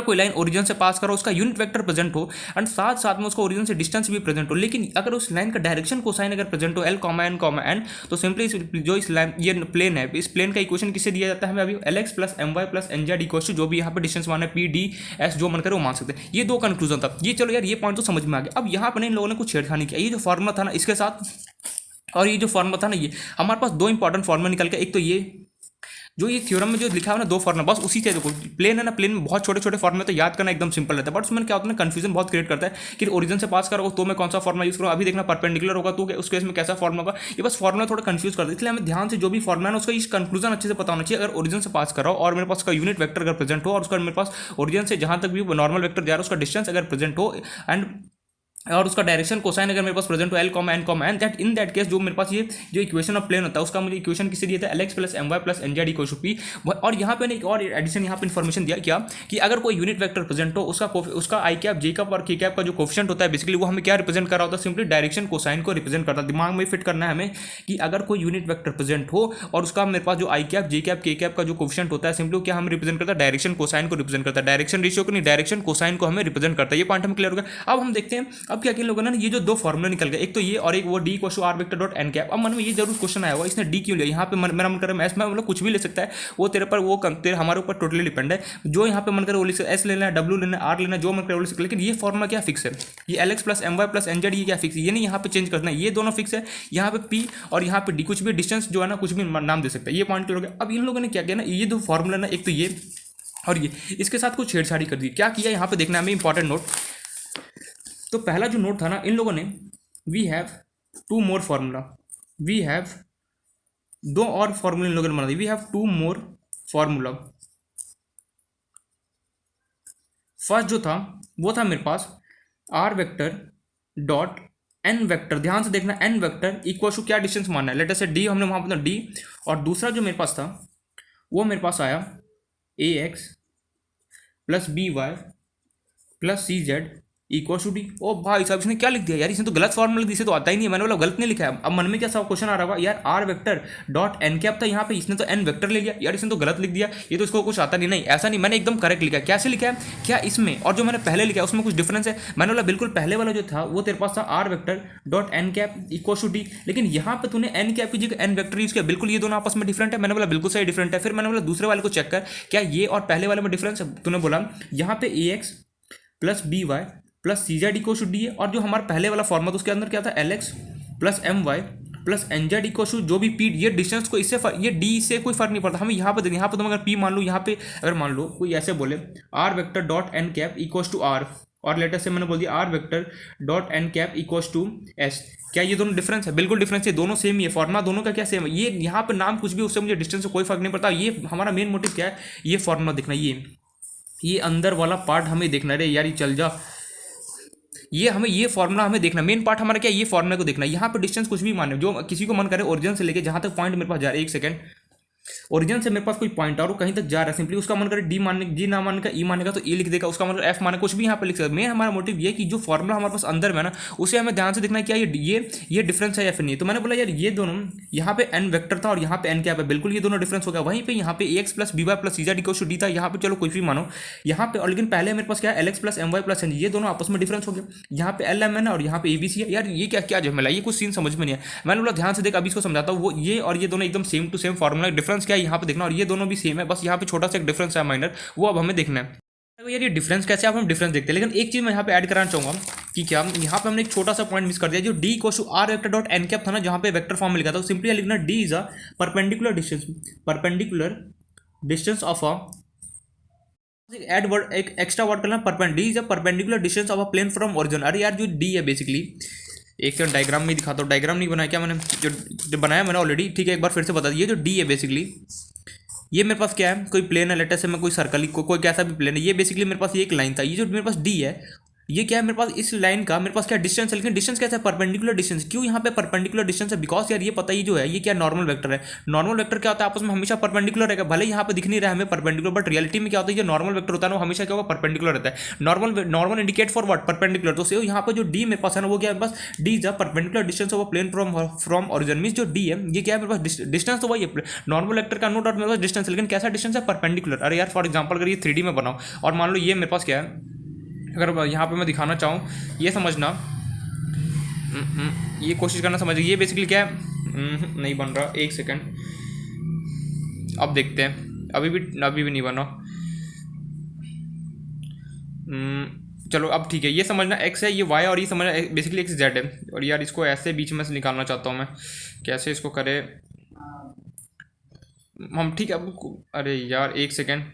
कोई लाइन ओरिजिन से पास करो, उसका यूनिट वेक्टर प्रेजेंट हो एंड साथ साथ में उसका ओरिजिन से डिस्टेंस भी प्रेजेंट हो, लेकिन अगर उस लाइन का डायरेक्शन कोसाइन अगर प्रेजेंट हो एल कॉमा एन, तो सिंपली जो इस लाइन ये प्लेन है, इस प्लेन का इक्वेशन किससे दिया जाता है हमें, अभी L x plus M Y plus N Z equal to जो भी यहाँ पे डिस्टेंस माना है पी डी एस जो मन करे वो मान सकते हैं। ये 2 कंक्लूजन था। ये चलो यार ये पॉइंट तो समझ में आ गया। अब यहाँ पर इन लोगों ने कुछ छेड़खानी किया, ये जो फॉर्मूला था ना इसके साथ और ये जो फॉर्मूला था ना, ये हमारे पास 2 इंपॉर्टेंट फॉर्मूला निकल के, एक तो ये जो ये थ्योरम में जो लिखा है ना 2 फॉर्मूला, बस उसी से देखो, प्लेन है ना, प्लेन में बहुत छोटे छोटे फॉर्मूले तो याद करना एकदम सिंपल रहता है, बट उसमें क्या होता है ना, कंफ्यूजन बहुत क्रिएट करता है कि ओरिजिन से पास करो तो मैं कौन सा फॉर्मूला यूज करूँ, अभी देखना परपेंडिकुलर होगा तो उस केस में कैसा फॉर्मूला होगा, ये बस फॉर्मूला थोड़ा कंफ्यूज करता है। इसलिए हमें ध्यान से जो भी फॉर्मूला है उसका इस कंक्लूजन अच्छे से पता होना चाहिए। अगर ओरिजिन से पास करो और मेरे पास उसका यूनिट वेक्टर अगर प्रेजेंट हो और उसका मेरे पास ओरिजिन से जहां तक भी नॉर्मल वेक्टर जा रहा है उसका डिस्टेंस अगर प्रेजेंट हो एंड और उसका डायरेक्शन कोसाइन अगर मेरे पास प्रेजेंट हो L comma N that in that case जो मेरे पास ये जो इक्वेशन ऑफ प्लेन होता है उसका मुझे इक्वेशन किससे दिया था, L x plus M Y plus N Z equal to P. और यहाँ पे एक और एडिशन यहाँ पे इन्फॉर्मेशन दिया क्या कि अगर कोई यूनिट वेक्टर प्रेजेंट हो उसका आई कैप जे कैप और के कैप का जो कोफिशिएंट होता है बेसिकली वो हमें क्या रिप्रेजेंट कर रहा होता है, सिंपली डायरेक्शन कोसाइन को रिप्रेजेंट करता है। दिमाग में फिट करना है हमें कि अगर कोई यूनिट वेक्टर प्रेजेंट हो और उसका मेरे पास जो आई कैप जे कैप के कैप का जो कोफिशिएंट होता है सिंपली क्या हम रिप्रेजेंट करता है, डायरेक्शन कोसाइन को रिप्रेजेंट करता है, डायरेक्शन रेशियो को नहीं, डायरेक्शन कोसाइन को हमें रिप्रेजेंट करता है। ये पॉइंट हम क्लियर हो गया। अब हम देखते हैं अब क्या किन लोगों ने ये जो 2 फॉर्मूला निकल गए, एक तो ये और एक वो D equal to are vector dot N cap. अब मन में ये जरूर क्वेश्चन आया हुआ इसने डी क्यों लिया, यहाँ पे मेरा मन करे मैथ्स में मतलब कुछ भी ले सकता है, वो तेरे पर वो तेरे हमारे ऊपर टोटली डिपेंड है। जो यहाँ पे मन करे वो लिख सकता है, एस लेना है, डब्ल्यू लेना है, आर लेना है, जो मन करे वो लिख सकता है। लेकिन ये फॉर्मूला क्या फिक्स है, ये L x plus M Y plus N Z ये क्या फिक्स है, ये नहीं यहाँ पे चेंज करना है, ये दोनों फिक्स है। यहाँ पे पी और यहाँ पे डी कुछ भी डिस्टेंस जो है ना कुछ भी नाम दे सकता है। ये पॉइंट क्लियर हो गया। अब इन लोगों ने क्या किया ना, ये दो फॉर्मूला ना एक तो ये और ये इसके साथ कुछ छेड़छाड़ी कर दी। क्या किया यहाँ पे देखना हमें इंपॉर्टेंट नोट। तो पहला जो नोट था ना इन लोगों ने we have 2 more formula, we have 2 और फॉर्मूला इन लोगों ने बना दी, we have 2 more formula. First जो था वो था मेरे पास R vector dot N vector, ध्यान से देखना, एन वेक्टर इक्वल टू क्या डिस्टेंस मानना है, लेट अस से डी हमने वहाँ पर डी, और दूसरा जो मेरे पास था वो मेरे पास आया A x plus B Y plus C Z equal to D. ओ भाई साहब इसने क्या लिख दिया यार, इसने तो गलत फॉर्मूला दिया, इसे तो आता ही नहीं है, मैंने बोला गलत नहीं लिखा है। अब मन में क्या सब क्वेश्चन आ रहा होगा यार, R vector dot N cap था यहाँ पे, इसने तो एन वेक्टर ले लिया यार, इसने तो गलत लिख दिया, ये तो इसको कुछ आता नहीं। नहीं ऐसा नहीं, मैंने एकदम करेक्ट लिखा। कैसे लिखा है, क्या इसमें और जो मैंने पहले लिखा है उसमें कुछ डिफरेंस है? मैंने बोला बिल्कुल पहले वाला जो था वो तेरे पास था R vector dot N cap equal to D, लेकिन यहाँ पे तूने एन कैप की जगह एन वेक्टर यूज किया, बिल्कुल ये दोनों आपस में डिफरेंट है। मैंने बोला बिल्कुल सही डिफरेंट है। फिर मैंने बोला दूसरे वाले को चेक कर, क्या ये और पहले वाले में डिफरेंस है? तूने बोला यहाँ पे A x plus B Y plus C Z equal to D है, और जो हमारा पहले वाला फॉर्मूला उसके अंदर क्या था, L x plus M Y plus N Z equal to जो भी पी, ये डिस्टेंस को इससे ये डी से कोई फर्क नहीं पड़ता हमें। यहाँ पे देखिए, यहाँ पे तुम अगर पी मान लो, यहाँ पे अगर मान लो कोई ऐसे बोले R vector dot N cap equal to R, और लेटर से मैंने बोल दिया R vector dot N cap equal to S, क्या ये दोनों डिफरेंस है? बिल्कुल डिफरेंस है, दोनों सेम ही है, फॉर्मुला दोनों का क्या सेम है। ये यहाँ पे नाम कुछ भी, उससे मुझे डिस्टेंस से कोई फर्क नहीं पड़ता। ये हमारा मेन मोटिव क्या है, ये फॉर्मुला देखना, ये अंदर वाला पार्ट हमें देखना। रे यार ये चल जा, ये हमें ये फॉर्मुला हमें देखना, मेन पार्ट हमारा क्या है, ये फॉर्मुला को देखना। यहाँ पे डिस्टेंस कुछ भी माने, जो किसी को मन करे ओरिजिन से लेके जहाँ तक पॉइंट मेरे पास जा रहा है, एक सेकंड, ओरिजिन से मेरे पास कोई पॉइंट और वो कहीं तक जा रहा है, सिंपली उसका मन करे डी मानने, डी ना मानने का ई मानेगा तो ए लिख देगा, उसका मतलब एफ माने, कुछ भी यहाँ पे लिख सकता है। मेन हमारा मोटिव ये कि जो फॉर्मुला हमारे पास अंदर में ना, उसे हमें ध्यान से देखना है क्या ये डिफरेंस है या फिर नहीं। तो मैंने बोला यार ये दोनों, यहाँ पे एन वेक्टर था और यहाँ पे एन क्या है, बिल्कुल ये दोनों डिफरेंस हो गया। वहीं पे यहाँ पे A x plus B Y plus C Z equal to D था, यहाँ पे चलो कुछ भी मानो यहाँ पे, और लेकिन पहले मेरे पास क्या है, L x plus M Y plus N, ये दोनों आपस में डिफरेंस हो गया। यहाँ पे एल एम एन और यहाँ पे ए बी सी है। यार ये क्या क्या झमेला, ये कुछ सीन समझ में नहीं है। मैंने बोला ध्यान से देख, अभी इसको समझाता हूँ। वो ये और ये दोनों एकदम same to same formula, difference क्या है यहाँ पे देखना, और ये दोनों भी सेम है, बस यहाँ पे छोटा सा एक डिफरेंस है माइनर, वो अब हमें देखना है। तो यार ये डिफरेंस कैसे, आप हम डिफरेंस देखते हैं। लेकिन एक चीज मैं यहाँ पे ऐड कराना चाहूंगा कि क्या यहाँ पे हमने एक छोटा सा पॉइंट मिस कर दिया, जो d equal to are vector dot N cap था ना, जहाँ पे वेक्टर फॉर्म में लिखा था, तो सिंपली लिखना d is a perpendicular distance of a, add word एक एक्स्ट्रा वर्ड करना, perpendicular, d is a perpendicular distance of a plane from origin. अरे यार जो डी है बेसिकली, एक सेकंड डायग्राम में दिखाता हूँ, डायग्राम नहीं बनाया क्या मैंने, जो बनाया मैंने ऑलरेडी, ठीक है एक बार फिर से बता दिए। जो डी है बेसिकली, ये मेरे पास क्या है, कोई प्लेन है, लेटर से मैं कोई सर्कल कोई कैसा भी प्लेन है, ये बेसिकली मेरे पास ये एक लाइन था। ये जो मेरे पास डी है, ये क्या है मेरे पास, इस लाइन का मेरे पास क्या डिस्टेंस है, लेकिन डिस्टेंस कैसा है, परपेंडिकुलर डिस्टेंस। क्यों यहाँ पे परपेंडिकुलर डिस्टेंस है, बिकॉज यार ये पता ही जो है, ये क्या नॉर्मल वेक्टर है। नॉर्मल वेक्टर क्या होता है, आपस में हमेशा परपेंडिकुलर रहेगा, भले यहाँ पे दिख नहीं रहा है हमें परपेंडिकुलर, बट रियलिटी में क्या होता है, जो नॉर्मल वेक्टर होता है ना, वो हमेशा क्या होगा, परपेंडिकुलर रहता है। Normal indicate for what, perpendicular. तो से यहाँ पे जो डी मेरे पास है ना, वो क्या है, बस d is a perpendicular distance of a plane from origin. Means जो डी है, ये क्या है मेरे पास, डिस्टेंस तो वही है, नॉर्मल वेक्टर का नो डाउट मेरे पास डिस्टेंस, लेकिन कैसा डिस्टेंस है, परपेंडिकुलर। अरे यार फॉर एग्जाम्पल अगर ये 3D में बनाओ और मान लो ये मेरे पास क्या है, अगर यहाँ पे मैं दिखाना चाहूँ, ये समझना, ये कोशिश करना समझ, ये बेसिकली क्या है, नहीं बन रहा, एक सेकंड, अब देखते हैं, अभी भी नहीं बना। चलो अब ठीक है, ये समझना एक्स है, ये वाई, और ये समझना बेसिकली एक्स जेड है। और यार इसको ऐसे बीच में से निकालना चाहता हूँ मैं, कैसे इसको करें हम, ठीक है अब, अरे यार एक सेकेंड,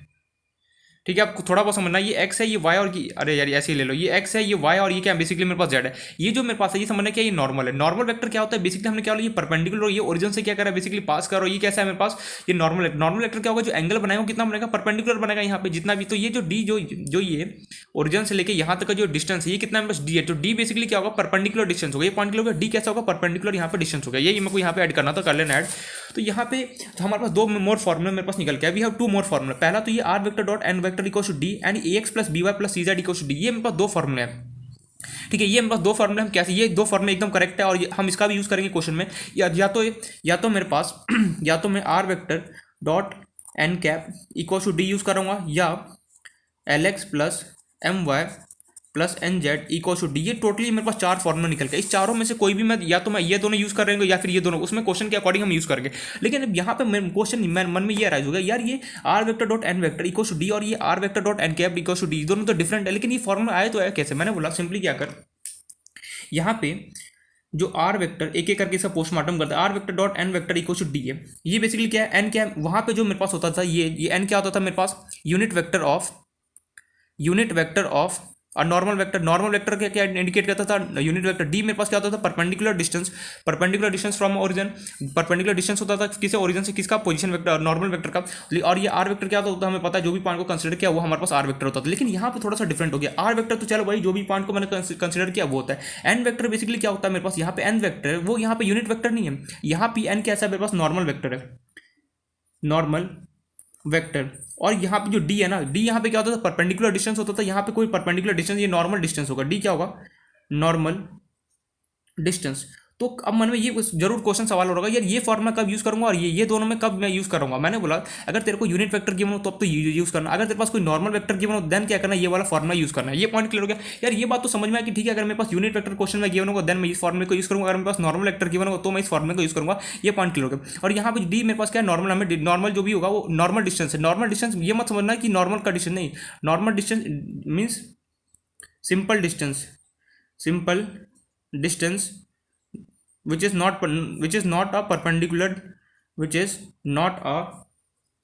ठीक है आपको थोड़ा बहुत समझना, ये एक्स है, ये वाई, और ये, अरे यार ऐसे ही ले लो, ये एक्स है, ये वाई, और ये क्या बेसिकली मेरे पास जेड है। ये जो मेरे पास है, ये समझना क्या, ये नॉर्मल है। नॉर्मल वेक्टर क्या होता है, बेसिकली हमने क्या बोला, ये परपेंडिकुलर, ये ओरिजिन से क्या करा, बेसिकली पास करो। ये कैसा है मेरे पास, ये नॉर्मल है। नॉर्मल वेक्टर क्या होगा, जो एंगल बनाएगा कितना बनेगा, परपेंडिकुलर बनेगा यहाँ पे जितना भी। तो ये जो डी, जो ये ओरिजिन से लेके यहाँ तक का जो डिस्टेंस है, ये कितना मेरे पास डी है। तो डी बेसिकली क्या होगा, परपेंडिकुलर डिस्टेंस होगा, ये पॉइंट होगा, डी कैसा होगा, परपेंडिकुलर यहाँ पे डिस्टेंस होगा। ये मेरे को यहाँ पे ऐड करना था, कर लेना ऐड। तो यहाँ पे तो हमारे पास दो मोर फॉर्मुला मेरे पास निकल के, we have two more formula. पहला तो ये are vector dot N vector equal to d and a x plus B Y plus C Z equal to d, ये मेरे पास दो फॉर्मुले हैं। ठीक है, ये मेरे पास दो फॉर्मुले, हम कैसे, ये दो फॉर्मुले एकदम करेक्ट है, और हम इसका भी यूज करेंगे क्वेश्चन में। या तो मेरे पास या तो मैं r vector dot N cap equal to d use करूँगा, या l x plus M Y plus N Z equal to d. ये टोटली मेरे पास चार फॉर्मुला निकल के, इस चारों में से कोई भी मैं, या तो मैं ये दोनों यूज कर रहे या फिर ये दोनों, उसमें क्वेश्चन के अकॉर्डिंग हम यूज करेंगे। लेकिन अब यहाँ पे क्वेश्चन मन में ये राइज होगा, यार ये are vector dot N vector equal to D और ये are vector dot N cap equal to d, दोनों तो डिफरेंट है, लेकिन ये फॉर्मुला आया तो आया कैसे। मैंने बोला सिंपली क्या कर, यहाँ पे जो आर वेक्टर एक एक करके इसका पोस्टमार्टम करता है, are vector dot N vector equal to D है। ये बेसिकली क्या है, एन क्या है, वहाँ पे जो मेरे पास होता था, ये एन क्या होता था मेरे पास, यूनिट वेक्टर ऑफ और नॉर्मल वेक्टर क्या इंडिकेट करता था, यूनिट वेक्टर। डी मेरे पास क्या होता था, perpendicular distance from origin, perpendicular distance होता था किसे, ओरिजिन से, किसका, पोजीशन वेक्टर, नॉर्मल वेक्टर का। और ये आर वेक्टर क्या होता है हमें पता है, जो भी पॉइंट को कंसीडर किया वो हमारे पास आर वेक्टर होता था। लेकिन यहाँ पे थोड़ा सा डिफरेंट हो गया, आर वेक्टर तो चलो भाई जो भी पॉइंट को मैंने कंसीडर किया वो होता है। एन वेक्टर बेसिकली क्या होता है मेरे पास, यहाँ पे एन वेक्टर वो यहाँ पे यूनिट वेक्टर नहीं है, यहाँ पे एन कैसा है मेरे पास, नॉर्मल वेक्टर है, नॉर्मल वेक्टर। और यहाँ पे जो डी है ना, डी यहाँ पे क्या होता था, परपेंडिकुलर डिस्टेंस होता था, यहाँ पे कोई परपेंडिकुलर डिस्टेंस, ये नॉर्मल डिस्टेंस होगा, डी क्या होगा, नॉर्मल डिस्टेंस। तो अब मन में ये जरूर क्वेश्चन सवाल हो रहा है, यार ये फॉर्मूला कब यूज करूंगा और ये दोनों में कब मैं यूज करूंगा। मैंने बोला अगर तेरे को यूनिट वेक्टर गिवन हो तो अब तो यूज करना, अगर तेरे पास कोई नॉर्मल वेक्टर गिवन हो देन क्या करना, ये वाला फॉर्मूला यूज करना है। ये पॉइंट क्लियर हो गया यार, ये बात तो समझ में आया कि ठीक है अगर मेरे पास यूनिट वेक्टर क्वेश्चन में गिवन होगा देन मैं इस फॉर्मूले को यूज करूंगा, अगर मेरे पास नॉर्मल वेक्टर गिवन होगा तो मैं इस फॉर्मूले को यूज करूंगा। ये पॉइंट क्लियर हो गया। और यहाँ पे डी मेरे पास क्या है, नॉर्मल, हमें नॉर्मल जो भी होगा वो नॉर्मल डिस्टेंस है। नॉर्मल डिस्टेंस ये मत समझना कि नॉर्मल का डिस्टेंस नहीं, normal distance means simple distance, simple distance which is not a perpendicular, which is not a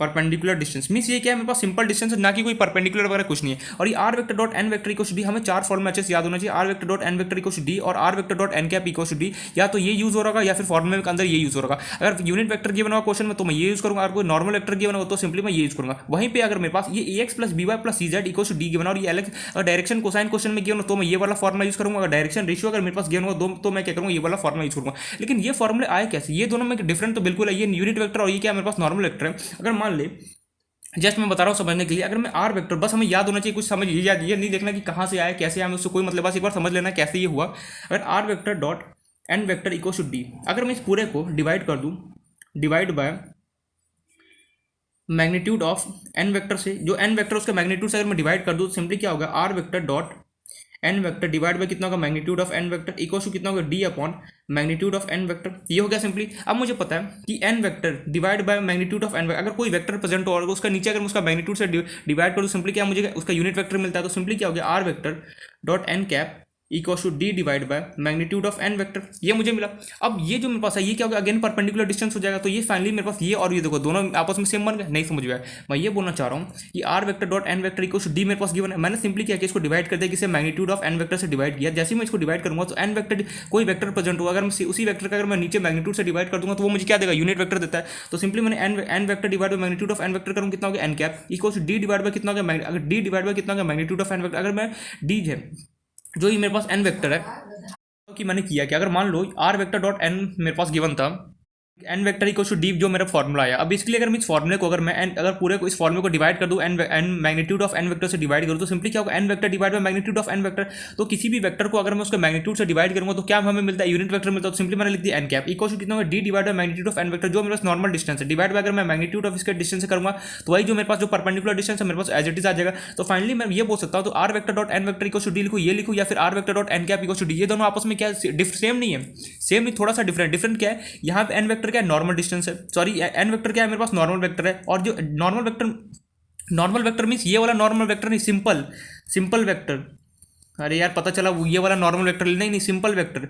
perpendicular distance. Means ये क्या है, मेरे पास सिंपल डिस्टेंस है, ना कि कोई परपेंडिकुलर वगैरह कुछ नहीं है। और ये are vector dot N vector equals to D, हमें चार फॉर्मूले अच्छे से याद होना चाहिए, R vector dot N vector equals to D और R vector dot N cap equals to D. या तो ये यूज हो रहा या फिर फॉर्मूले के अंदर ये यूज हो रहा। अगर यूनिट वेक्टर गिवन होगा क्वेश्चन में तो मैं ये यूज करूंगा, अगर कोई नॉर्मल वेक्टर गिवन होगा तो सिंपली मैं ये यूज करूंगा। वहीं पे अगर मेरे पास ये A x plus B Y plus C Z equals to D given और ये एल एक्स, अगर डायरेक्शन कोसाइन क्वेश्चन में गिवन हो तो मैं ये वाला फॉर्मूला यूज करूंगा। अगर डायरेक्शन रेशियो अगर मेरे पास गिवन होगा तो मैं क्या करूंगा, ये वाला फॉर्मूला यूज करूंगा। लेकिन ये फॉर्मूले आए कैसे, ये दोनों में डिफरेंट तो बिल्कुल है, ये यूनिट वेक्टर और ये क्या मेरे पास नॉर्मल वेक्टर है। अगर मान ले जस्ट मैं बता रहा हूँ समझने के लिए, अगर मैं आर वेक्टर, बस हमें याद होना चाहिए कुछ, समझ ये नहीं देखना कि कहाँ से आया कैसे आया, उससे कोई मतलब, बस एक बार समझ लेना कैसे ये हुआ। अगर r vector dot N vector equal to d, अगर मैं इस पूरे को डिवाइड कर दूँ, divide by magnitude of n vector से, जो एन वेक्टर उसका मैग्नीट्यूड से अगर मैं डिवाइड कर दूँ, सिंपली क्या होगा, are vector dot N vector divide by कितना होगा, magnitude of n vector equal to कितना होगा, d upon magnitude of n vector. ये हो गया सिंपली। अब मुझे पता है कि n vector divide by magnitude of n vector, अगर कोई वेक्टर प्रेजेंट हो और उसका नीचे अगर मैं उसका मैग्नीट्यूड से डिवाइड करूँ, सिंपली क्या मुझे उसका यूनिट वेक्टर मिलता है। तो सिंपली क्या हो गया, are vector dot N cap equal to d divide by magnitude of n vector, ये मुझे मिला। अब ये जो मेरे पास है ये क्या होगा, अगेन परपेंडिकुलर डिस्टेंस हो जाएगा। तो ये फाइनली मेरे पास ये और ये देखो दोनों आपस में सेम बन गए, नहीं समझ में आया। मैं ये बोलना चाह रहा हूँ कि r vector dot N vector equal to d मेरे पास गिवन है, मैंने सिंपली क्या किया, इसको डिवाइड कर दिया, किसे मैग्नीट्यूड ऑफ एन वेक्टर से डिवाइड किया। जैसे मैं इसको डिवाइड करूंगा तो एन वेक्टर कोई वेक्टर प्रेजेंट होगा, अगर मैं उसी वेक्टर का अगर मैं नीचे मैग्नीट्यूड से डिवाइड कर दूंगा तो वो मुझे क्या देगा, यूनिट वेक्टर देता है। तो सिंपली मैंने n vector divide by magnitude of n vector करूँ, कितना होगा, N cap equal to d divide by कितना होगा, अगर डी डिवाइड बाय कितना होगा, मैग्नीट्यूड ऑफ एन वेक्टर। अगर मैं डी है जो ये मेरे पास एन वेक्टर है कि मैंने किया कि अगर मान लो आर वेक्टर डॉट एन मेरे पास गिवन था, n vector equal to d जो मेरा फॉर्मूला आया। अब इसके लिए अगर मैं इस फॉर्मूले को अगर मैं अगर पूरे को इस फॉर्मूले को डिवाइड कर दूं n magnitude of n vector से डिवाइड करूं, तो सिंपली क्या होगा, n vector divide by magnitude of n vector. तो किसी भी वेक्टर को अगर मैं उसका मैग्नीट्यूड से डिवाइड करूंगा तो क्या हमें मिलता है, यूनिट वेक्टर मिलता है। तो सिंपली मैंने लिख दिया एन कैप इक्वल टू कितना होगा, d divide by magnitude of n vector, जो मेरे पास नॉर्मल डिस्टेंस है, डिवाइड बाय अगर मैं मैग्नीट्यूड ऑफ इसके डिस्टेंस से करूंगा तो वही जो मेरे पास जो परपेंडिकुलर डिस्टेंस है मेरे पास एज इट इज आ जाएगा। तो फाइनली मैं ये बोल सकता हूं, तो r vector dot N vector equal to d लिखूं, ये लिखूं, या फिर r vector dot N cap equal to d, ये दोनों आपस में क्या सेम नहीं है, सेम नहीं, थोड़ा सा डिफरेंट क्या है, यहाँ पे एन वेक्टर क्या है, नॉर्मल डिस्टेंस है, सॉरी एन वेक्टर क्या है मेरे पास, नॉर्मल वेक्टर है। और जो नॉर्मल वेक्टर मीन्स ये वाला नॉर्मल वेक्टर नहीं, सिंपल वेक्टर। अरे यार पता चला वो ये वाला नॉर्मल वेक्टर, नहीं सिंपल वेक्टर,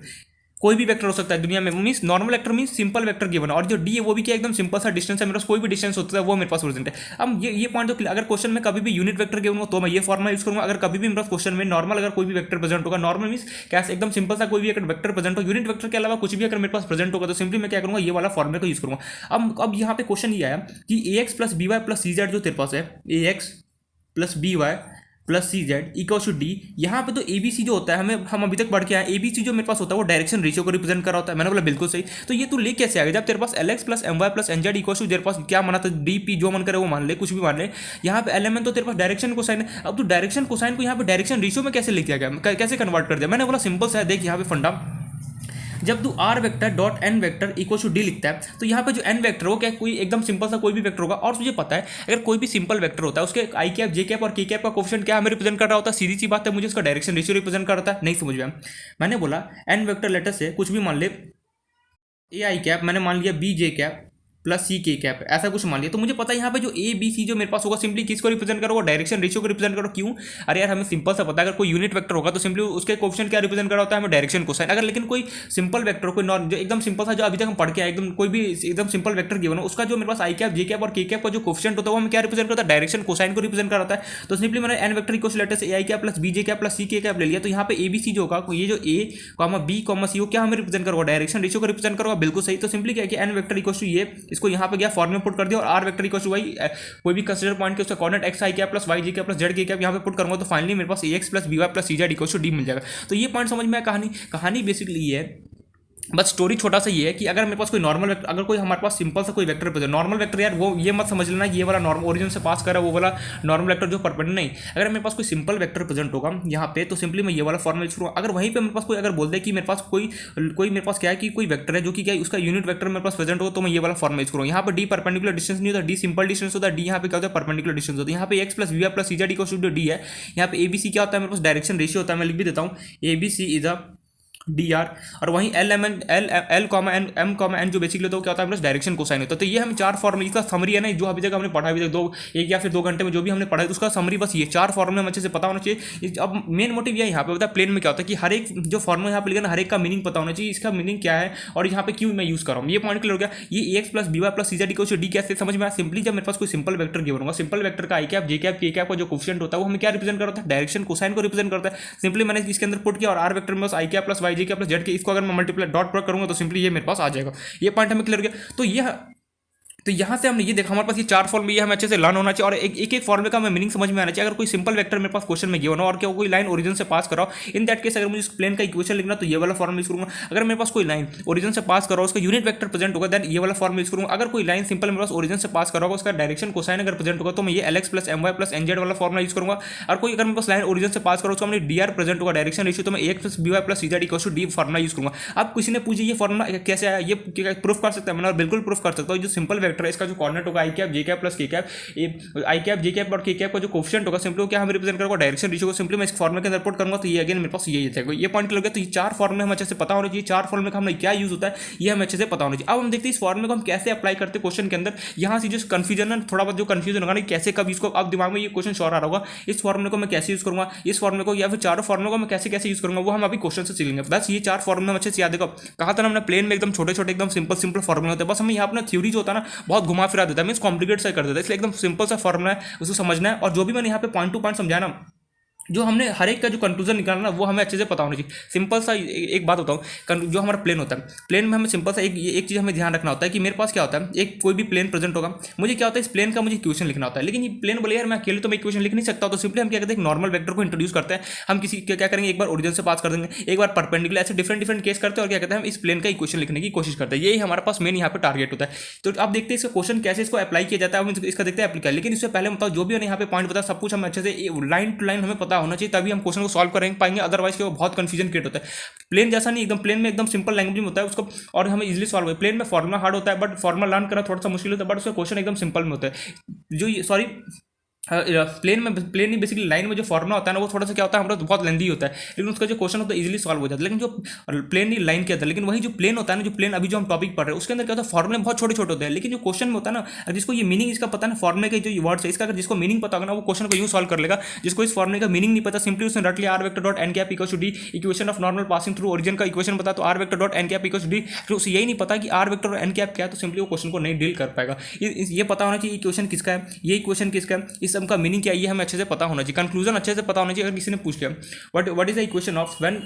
कोई भी वेक्टर हो सकता है दुनिया में, means normal vector means simple vector given. और जो डी है वो भी क्या एकदम सिंपल सा डिस्टेंस है, मेरे पास कोई भी डिस्टेंस होता है वो मेरे पास प्रेजेंट है। अब ये पॉइंट तो अगर क्वेश्चन में कभी भी यूनिट वेक्टर गिवन हो तो मैं ये फॉर्मूला यूज करूंगा। अगर कभी भी मेरे पास क्वेश्चन में नॉर्मल अगर कोई भी वेक्टर प्रेजेंट होगा, नॉर्मल मीन्स कैसे एकदम सिंपल सा कोई भी अगर वेक्टर प्रेजेंट हो, यूनिट वेक्टर के अलावा कुछ भी अगर मेरे पास प्रेजेंट होगा तो सिंपली मैं क्या करूंगा, ये वाला फॉर्मूला को यूज करूंगा। अब यहाँ पे क्वेश्चन ये आया कि A x plus B Y plus C Z जो तेरे पास है, A x plus B Y plus C Z equal to D, यहाँ पे तो ए बी सी जो होता है हम अभी तक बढ़ के आए, ए बी सी जो मेरे पास होता है वो डायरेक्शन रेशियो को रिप्रेजेंट कर रहा होता है। मैंने बोला बिल्कुल सही। तो ये तू ले कैसे आ गया, जब तेरे पास L x plus M Y plus N Z equal to तेरे पास क्या माना था, डी पी जो मन करे वो मान ले, कुछ भी मान ले। यहाँ पे एलिमेंट तो तेरे पास डायरेक्शन कोसाइन है। अब तू डायरेक्शन कोसाइन को यहाँ पे डायरेक्शन रेशियो में कैसे लिख दिया गया, कैसे कन्वर्ट कर दिया। मैंने बोला सिंपल सा है, देख यहाँ पे फंडा, जब तू r vector dot N vector equal to d लिखता है तो यहाँ पे जो एन वेक्टर हो क्या कोई एकदम सिंपल सा कोई भी वेक्टर होगा। और तुझे पता है अगर कोई भी सिंपल वेक्टर होता है उसके आई कैप जे कैप और के कैप का कोफिशिएंट क्या हमें रिप्रेजेंट कर रहा होता है, सीधी सी बात है, मुझे उसका डायरेक्शन रेशियो रिप्रेजेंट करता है। नहीं समझ में, मैंने बोला एन वेक्टर लेटर से कुछ भी मान ले, ए आई कैप मैंने मान लिया B J cap plus C K cap, ऐसा कुछ मान लिया। तो मुझे पता है यहाँ पे जो ए बी सी जो मेरे पास होगा सिंपली किसको रिप्रेजेंट करोगे, डायरेक्शन रेशियो को रिप्रेजेंट करो। क्यों? अरे यार हमें सिंपल सा पता है, अगर कोई यूनिट वेक्टर होगा तो सिंपली उसके कोएफिशिएंट क्या रिप्रेजेंट करा होता है, हमें डायरेक्शन कोसाइन। अगर लेकिन कोई सिंपल वेक्टर, कोई जो एकदम सिंपल सा जो अभी तक हम पढ़ के आए, एकदम कोई भी एकदम सिंपल वेक्टर गिवन हो, उसका जो मेरे पास आई कैप जे कैप और के कैप का जो कोएफिशिएंट होता है वो हमें क्या रिप्रेजेंट करता है, डायरेक्शन कोसाइन को रिप्रेजेंट कराता है। तो सिंपली मैंने एन वेक्टर इक्वल लेटर से A I cap plus B J cap plus C K cap ले लिया। तो यहाँ पे ए बी सी जो होगा, ये जो ए कॉमा बी कॉमा सी हो क्या हमें रिप्रेजेंट करोगा, डायरेक्शन रेशियो को रिप्रेजेंट करोगा। बिल्कुल सही। तो सिंपली क्या है कि एन वेक्टर इक्वल टू ये, इसको यहाँ पे गया फॉर्म में पुट कर दिया, और R vector equal to Y कोई भी कंसीडर पॉइंट के उसका coordinate X I cap plus Y G cap plus Z K cap यहाँ पे पुट करूंगा। तो फाइनली मेरे पास A x plus B Y plus C Z equal to D मिल जाएगा। तो ये पॉइंट समझ में आया। कहानी बेसिकली ये है, बस स्टोरी छोटा सा ये है कि अगर मेरे पास कोई नॉर्मल वेक्टर, अगर कोई हमारे पास सिंपल सा कोई वेक्टर रिप्रेजेंट, नॉर्मल वेक्टर यार वो ये मत समझ लेना ये वाला नॉर्मल ओरिजिन से पास कर रहा है वो वाला नॉर्मल वेक्टर जो परपेंडिकुलर नहीं। अगर मेरे पास कोई सिंपल वेक्टर प्रेजेंट होगा यहाँ पे तो सिंपली मैं ये वाला फॉर्मूला यूज करूँगा। अगर वहीं पे मेरे पास कोई अगर बोल दे कि मेरे पास कोई मेरे पास क्या है कि कोई वेक्टर है जो कि क्या है उसका यूनिट वेक्टर मेरे पास प्रेजेंट हो, तो मैं ये वाला फॉर्मूला यूज करूँगा। यहाँ पर डी परपेंडिकुलर डिस्टेंस नहीं होता, डी सिंपल डिस्टेंस होता है, डी यहाँ पे क्या होता है परपेंडिकुलर डिस्टेंस होता है। यहाँ पे x plus v y plus C Z equal to D है। यहाँ पे ए बी सी क्या होता है मेरे पास डायरेक्शन रेशियो होता है, मैं लिख भी देता हूँ a b c is a D R. और वहीं l M n l comma n m comma n जो बेसिकली तो क्या होता है प्लस डायरेक्शन कोसाइन होता है। तो ये हम चार फॉर्मूले, इसका समरी है ना जो अभी तक हमने पढ़ा, अभी तक एक या फिर 2 घंटे में जो भी हमने पढ़ा है उसका समरी बस ये 4 फॉर्मूले हम अच्छे से पता होना चाहिए। अब मेन मोटिव ये यहाँ पे होता है प्लेन में क्या होता है कि हर एक जो फॉर्मूला यहाँ पे लिखा ना हर एक का मीनिंग पता होना चाहिए, इसका मीनिंग क्या है और यहाँ पे क्यों मैं यूज कर रहा हूँ। ये पॉइंट क्लियर हो गया। ये x plus B Y plus C Z equal to d कैसे समझ में आया, सिंपली जब मेरे पास कोई सिंपल वेक्टर गिवन होगा, सिंपल वेक्टर का आई कैप जे कैप के कैप का जो कोएफिशिएंट होता है वो हमें क्या रिप्रेजेंट करता है, डायरेक्शन कोसाइन को रिप्रेजेंट करता है। सिंपली मैंने इसके अंदर पुट किया और आर वेक्टर में बस आई कैप प्लस वाई जे कैप प्लस जेड के इसको अगर मैं मल्टीप्लाई डॉट प्रोडक्ट करूंगा तो सिंपली ये मेरे पास आ जाएगा। ये पॉइंट हमें क्लियर हो गया। तो यहाँ से हमने ये देखा हमारे पास ये 4 फॉर्मूले ये हमें अच्छे से लर्न होना चाहिए और एक फॉर्मूले का हमें मीनिंग समझ में आना चाहिए। अगर कोई सिंपल वेक्टर मेरे पास क्वेश्चन में गिवन हो और क्या कोई लाइन ओरिजिन से पास कराओ, इन दैट केस अगर मुझे प्लेन का इक्वेशन लिखना तो ये वाला फॉर्मूला यूज करूंगा। अगर मेरे पास कोई लाइन ओरिजिन से पास करो उसका यूनिट वेक्टर प्रेजेंट होगा देन ये वाला फॉर्मूला यूज करूंगा। अगर कोई लाइन सिंपल मेरे पास ओरिजिन से पास करोगा उसका डायरेक्शन कोसाइन अगर प्रेजेंट होगा तो मैं ये L x plus M Y plus N z वाला फॉर्मूला यूज करूंगा। और कोई अगर मेरे पास लाइन ओरिजिन से पास करो उसका मैंने डी आर प्रेजेंट होगा डायरेक्शन रेशियो तो मैं x plus B Y plus C Z equal to d formula use करूंगा। अब किसी ने पूछे ये फॉर्मूला कैसे आया, ये प्रूफ कर सकता है मैंने, बिल्कुल प्रूफ कर सकता हूँ। जो सिंपल वेक्टर है इसका जो कोऑर्डिनेट होगा आई कैप जे कैप प्लस के कैप, आई कैप जे कैप और के कैप का जो कोएफिशिएंट होगा सिंपली क्या हमें रिप्रेजेंट करेगा डायरेक्शन रेशियो को। सिंपली मैं इस फॉर्मूले के अंदर पुट करूंगा तो ये अगेन मेरे पास यही है। ये पॉइंट लगे तो ये 4 फॉर्मूले हम अच्छे से पता होना चाहिए। 4 फॉर्मूले का हमें क्या यूज होता है ये हमें अच्छे से पता होना चाहिए। अब हम देखते हैं इस फॉर्मूले को हम कैसे अप्लाई करते हैं क्वेश्चन के अंदर। यहाँ से जो कन्फ्यूजन है थोड़ा बहुत जो कन्फ्यूजन होगा ना कैसे कब इसको अब दिमाग में ये क्वेश्चन श्योर आ रहा होगा इस फॉर्मूले को मैं कैसे यूज करूंगा, इस फॉर्मूले को या फिर 4 फॉर्मूले को मैं कैसे कैसे यूज करूंगा वो हम अभी क्वेश्चन से सीखेंगे। बस ये 4 फॉर्मूले हम अच्छे से याद रखो। कहा था हमने प्लेन में एकदम छोटे छोटे एकदम सिंपल फॉर्मूले होते हैं, बस हमें यहाँ अपना थ्योरी जो होता है ना बहुत घुमा फिरा देता है, मींस कॉम्प्लिकेट सा कर देता है। इसलिए एकदम सिंपल सा फॉर्मूला है उसको समझना है और जो भी मैंने यहाँ पे पॉइंट टू पॉइंट समझाया ना जो हमने हर एक का जो कंक्लूजन निकालना वो हमें अच्छे से पता होना चाहिए। सिंपल सा एक बात बताऊँ, जो हमारा प्लेन होता है प्लेन में हमें सिंपल सा एक चीज़ हमें ध्यान रखना होता है कि मेरे पास क्या होता है एक कोई भी प्लेन प्रेजेंट होगा, मुझे क्या होता है इस प्लेन का मुझे इक्वेशन लिखना होता है। लेकिन ये प्लेन बोले यार मैं अकेले तो मैं इक्वेशन लिख नहीं सकता, तो सिंपली हम क्या करते हैं एक नॉर्मल वेक्टर को इंट्रोड्यूस करते हैं। हम किसी क्या करेंगे एक बार ओरिजिन से पास कर देंगे, एक बार परपेंडिकुलर, ऐसे डिफरेंट केस करते हैं और क्या कहते हैं हम इस प्लेन का इक्वेशन लिखने की कोशिश करते हैं। यही हमारे पास मेन यहाँ पे टारगेट होता है। तो आप देखते हैं इसका क्वेश्चन कैसे इसको अप्लाई किया जाता है, हम इसका देखते हैं अप्लाई। लेकिन इससे पहले बताओ जो भी यहाँ पे पॉइंट बताया सब कुछ हमें अच्छे से लाइन टू लाइन हमें पता होना चाहिए, तभी हम को सॉल्व करेंगे पाएंगे, अदरवाइज के वो बहुत कंफ्यूजन क्रिएट होता है। प्लेन जैसा नहीं, एकदम प्लेन में एकदम सिंपल लैंग्वेज में होता है उसको और हमें इजीली सॉल्व हो। प्लेन में फॉर्मुला हार्ड होता है बट फॉर्मुला लर्न करना थोड़ा सा मुश्किल होता है, बट उसका क्वेश्चन एकदम सिंपल में होता है। जो सॉरी प्लेन में बेसिकली लाइन में जो फॉर्मुला होता है ना वो थोड़ा सा क्या होता है हमारा बहुत लेंदी होता है, लेकिन उसका जो क्वेश्चन होता है इजीली सॉल्व हो जाता है। लेकिन जो प्लेन नहीं लाइन क्या होता है, लेकिन वही जो प्लेन होता है ना, जो प्लेन अभी जो हम टॉपिक पढ़ रहे हैं उसके अंदर क्या होता है फॉर्मुले बहुत छोटे छोटे होते हैं, लेकिन जो क्वेश्चन में होता है ना जिसको ये मीनिंग इसका पता है ना फॉर्मुले के जो वर्ड्स है इसका अगर जिसको मीनिंग पता होगा ना वो क्वेश्चन को यूं सॉल्व कर लेगा। जिसको इस फॉर्मुले का मीनिंग नहीं पता सिंपली उसने रट लिया r vector dot N cap equals to d, equation of normal passing through origin का इक्वेशन पता तो r vector dot N cap equals to d, फिर उसे यही नहीं पता कि आर वेक्टर और एन कैप क्या है, तो सिंपली वो क्वेश्चन को नहीं डील कर पाएगा। ये पता होना चाहिए इक्वेशन किसका है, ये इक्वेशन किसका है, इस सब का मीनिंग क्या है ये हमें अच्छे से पता होना चाहिए, कंक्लूजन अच्छे से पता होना चाहिए। अगर किसी ने पूछ लिया what is the equation of when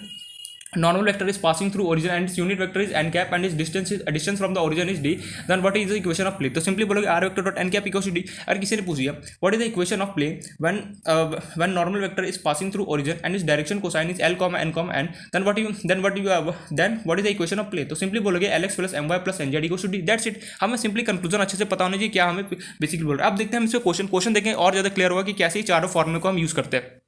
normal vector is passing through origin and its unit vector is n cap and its distance from the origin is d, then what is the equation of plane? तो simply बोलोगे r vector dot n cap equals to d। अगर किसी ने पूछ दिया what is the equation of plane when normal vector is passing through origin and its direction cosine is l comma n comma n, then what is the equation of plane? तो simply बोलोगे lx plus my plus nz equals to d, that's it। हमें simply conclusion अच्छे से पता होना चाहिए क्या हमें बेसिकली बोल रहे हैं। अब देखते हैं हम इससे क्वेश्चन देखें और ज़्यादा क्लियर होगा कि कैसे ही चारों फॉर्मूले को हम यूज़ करते हैं।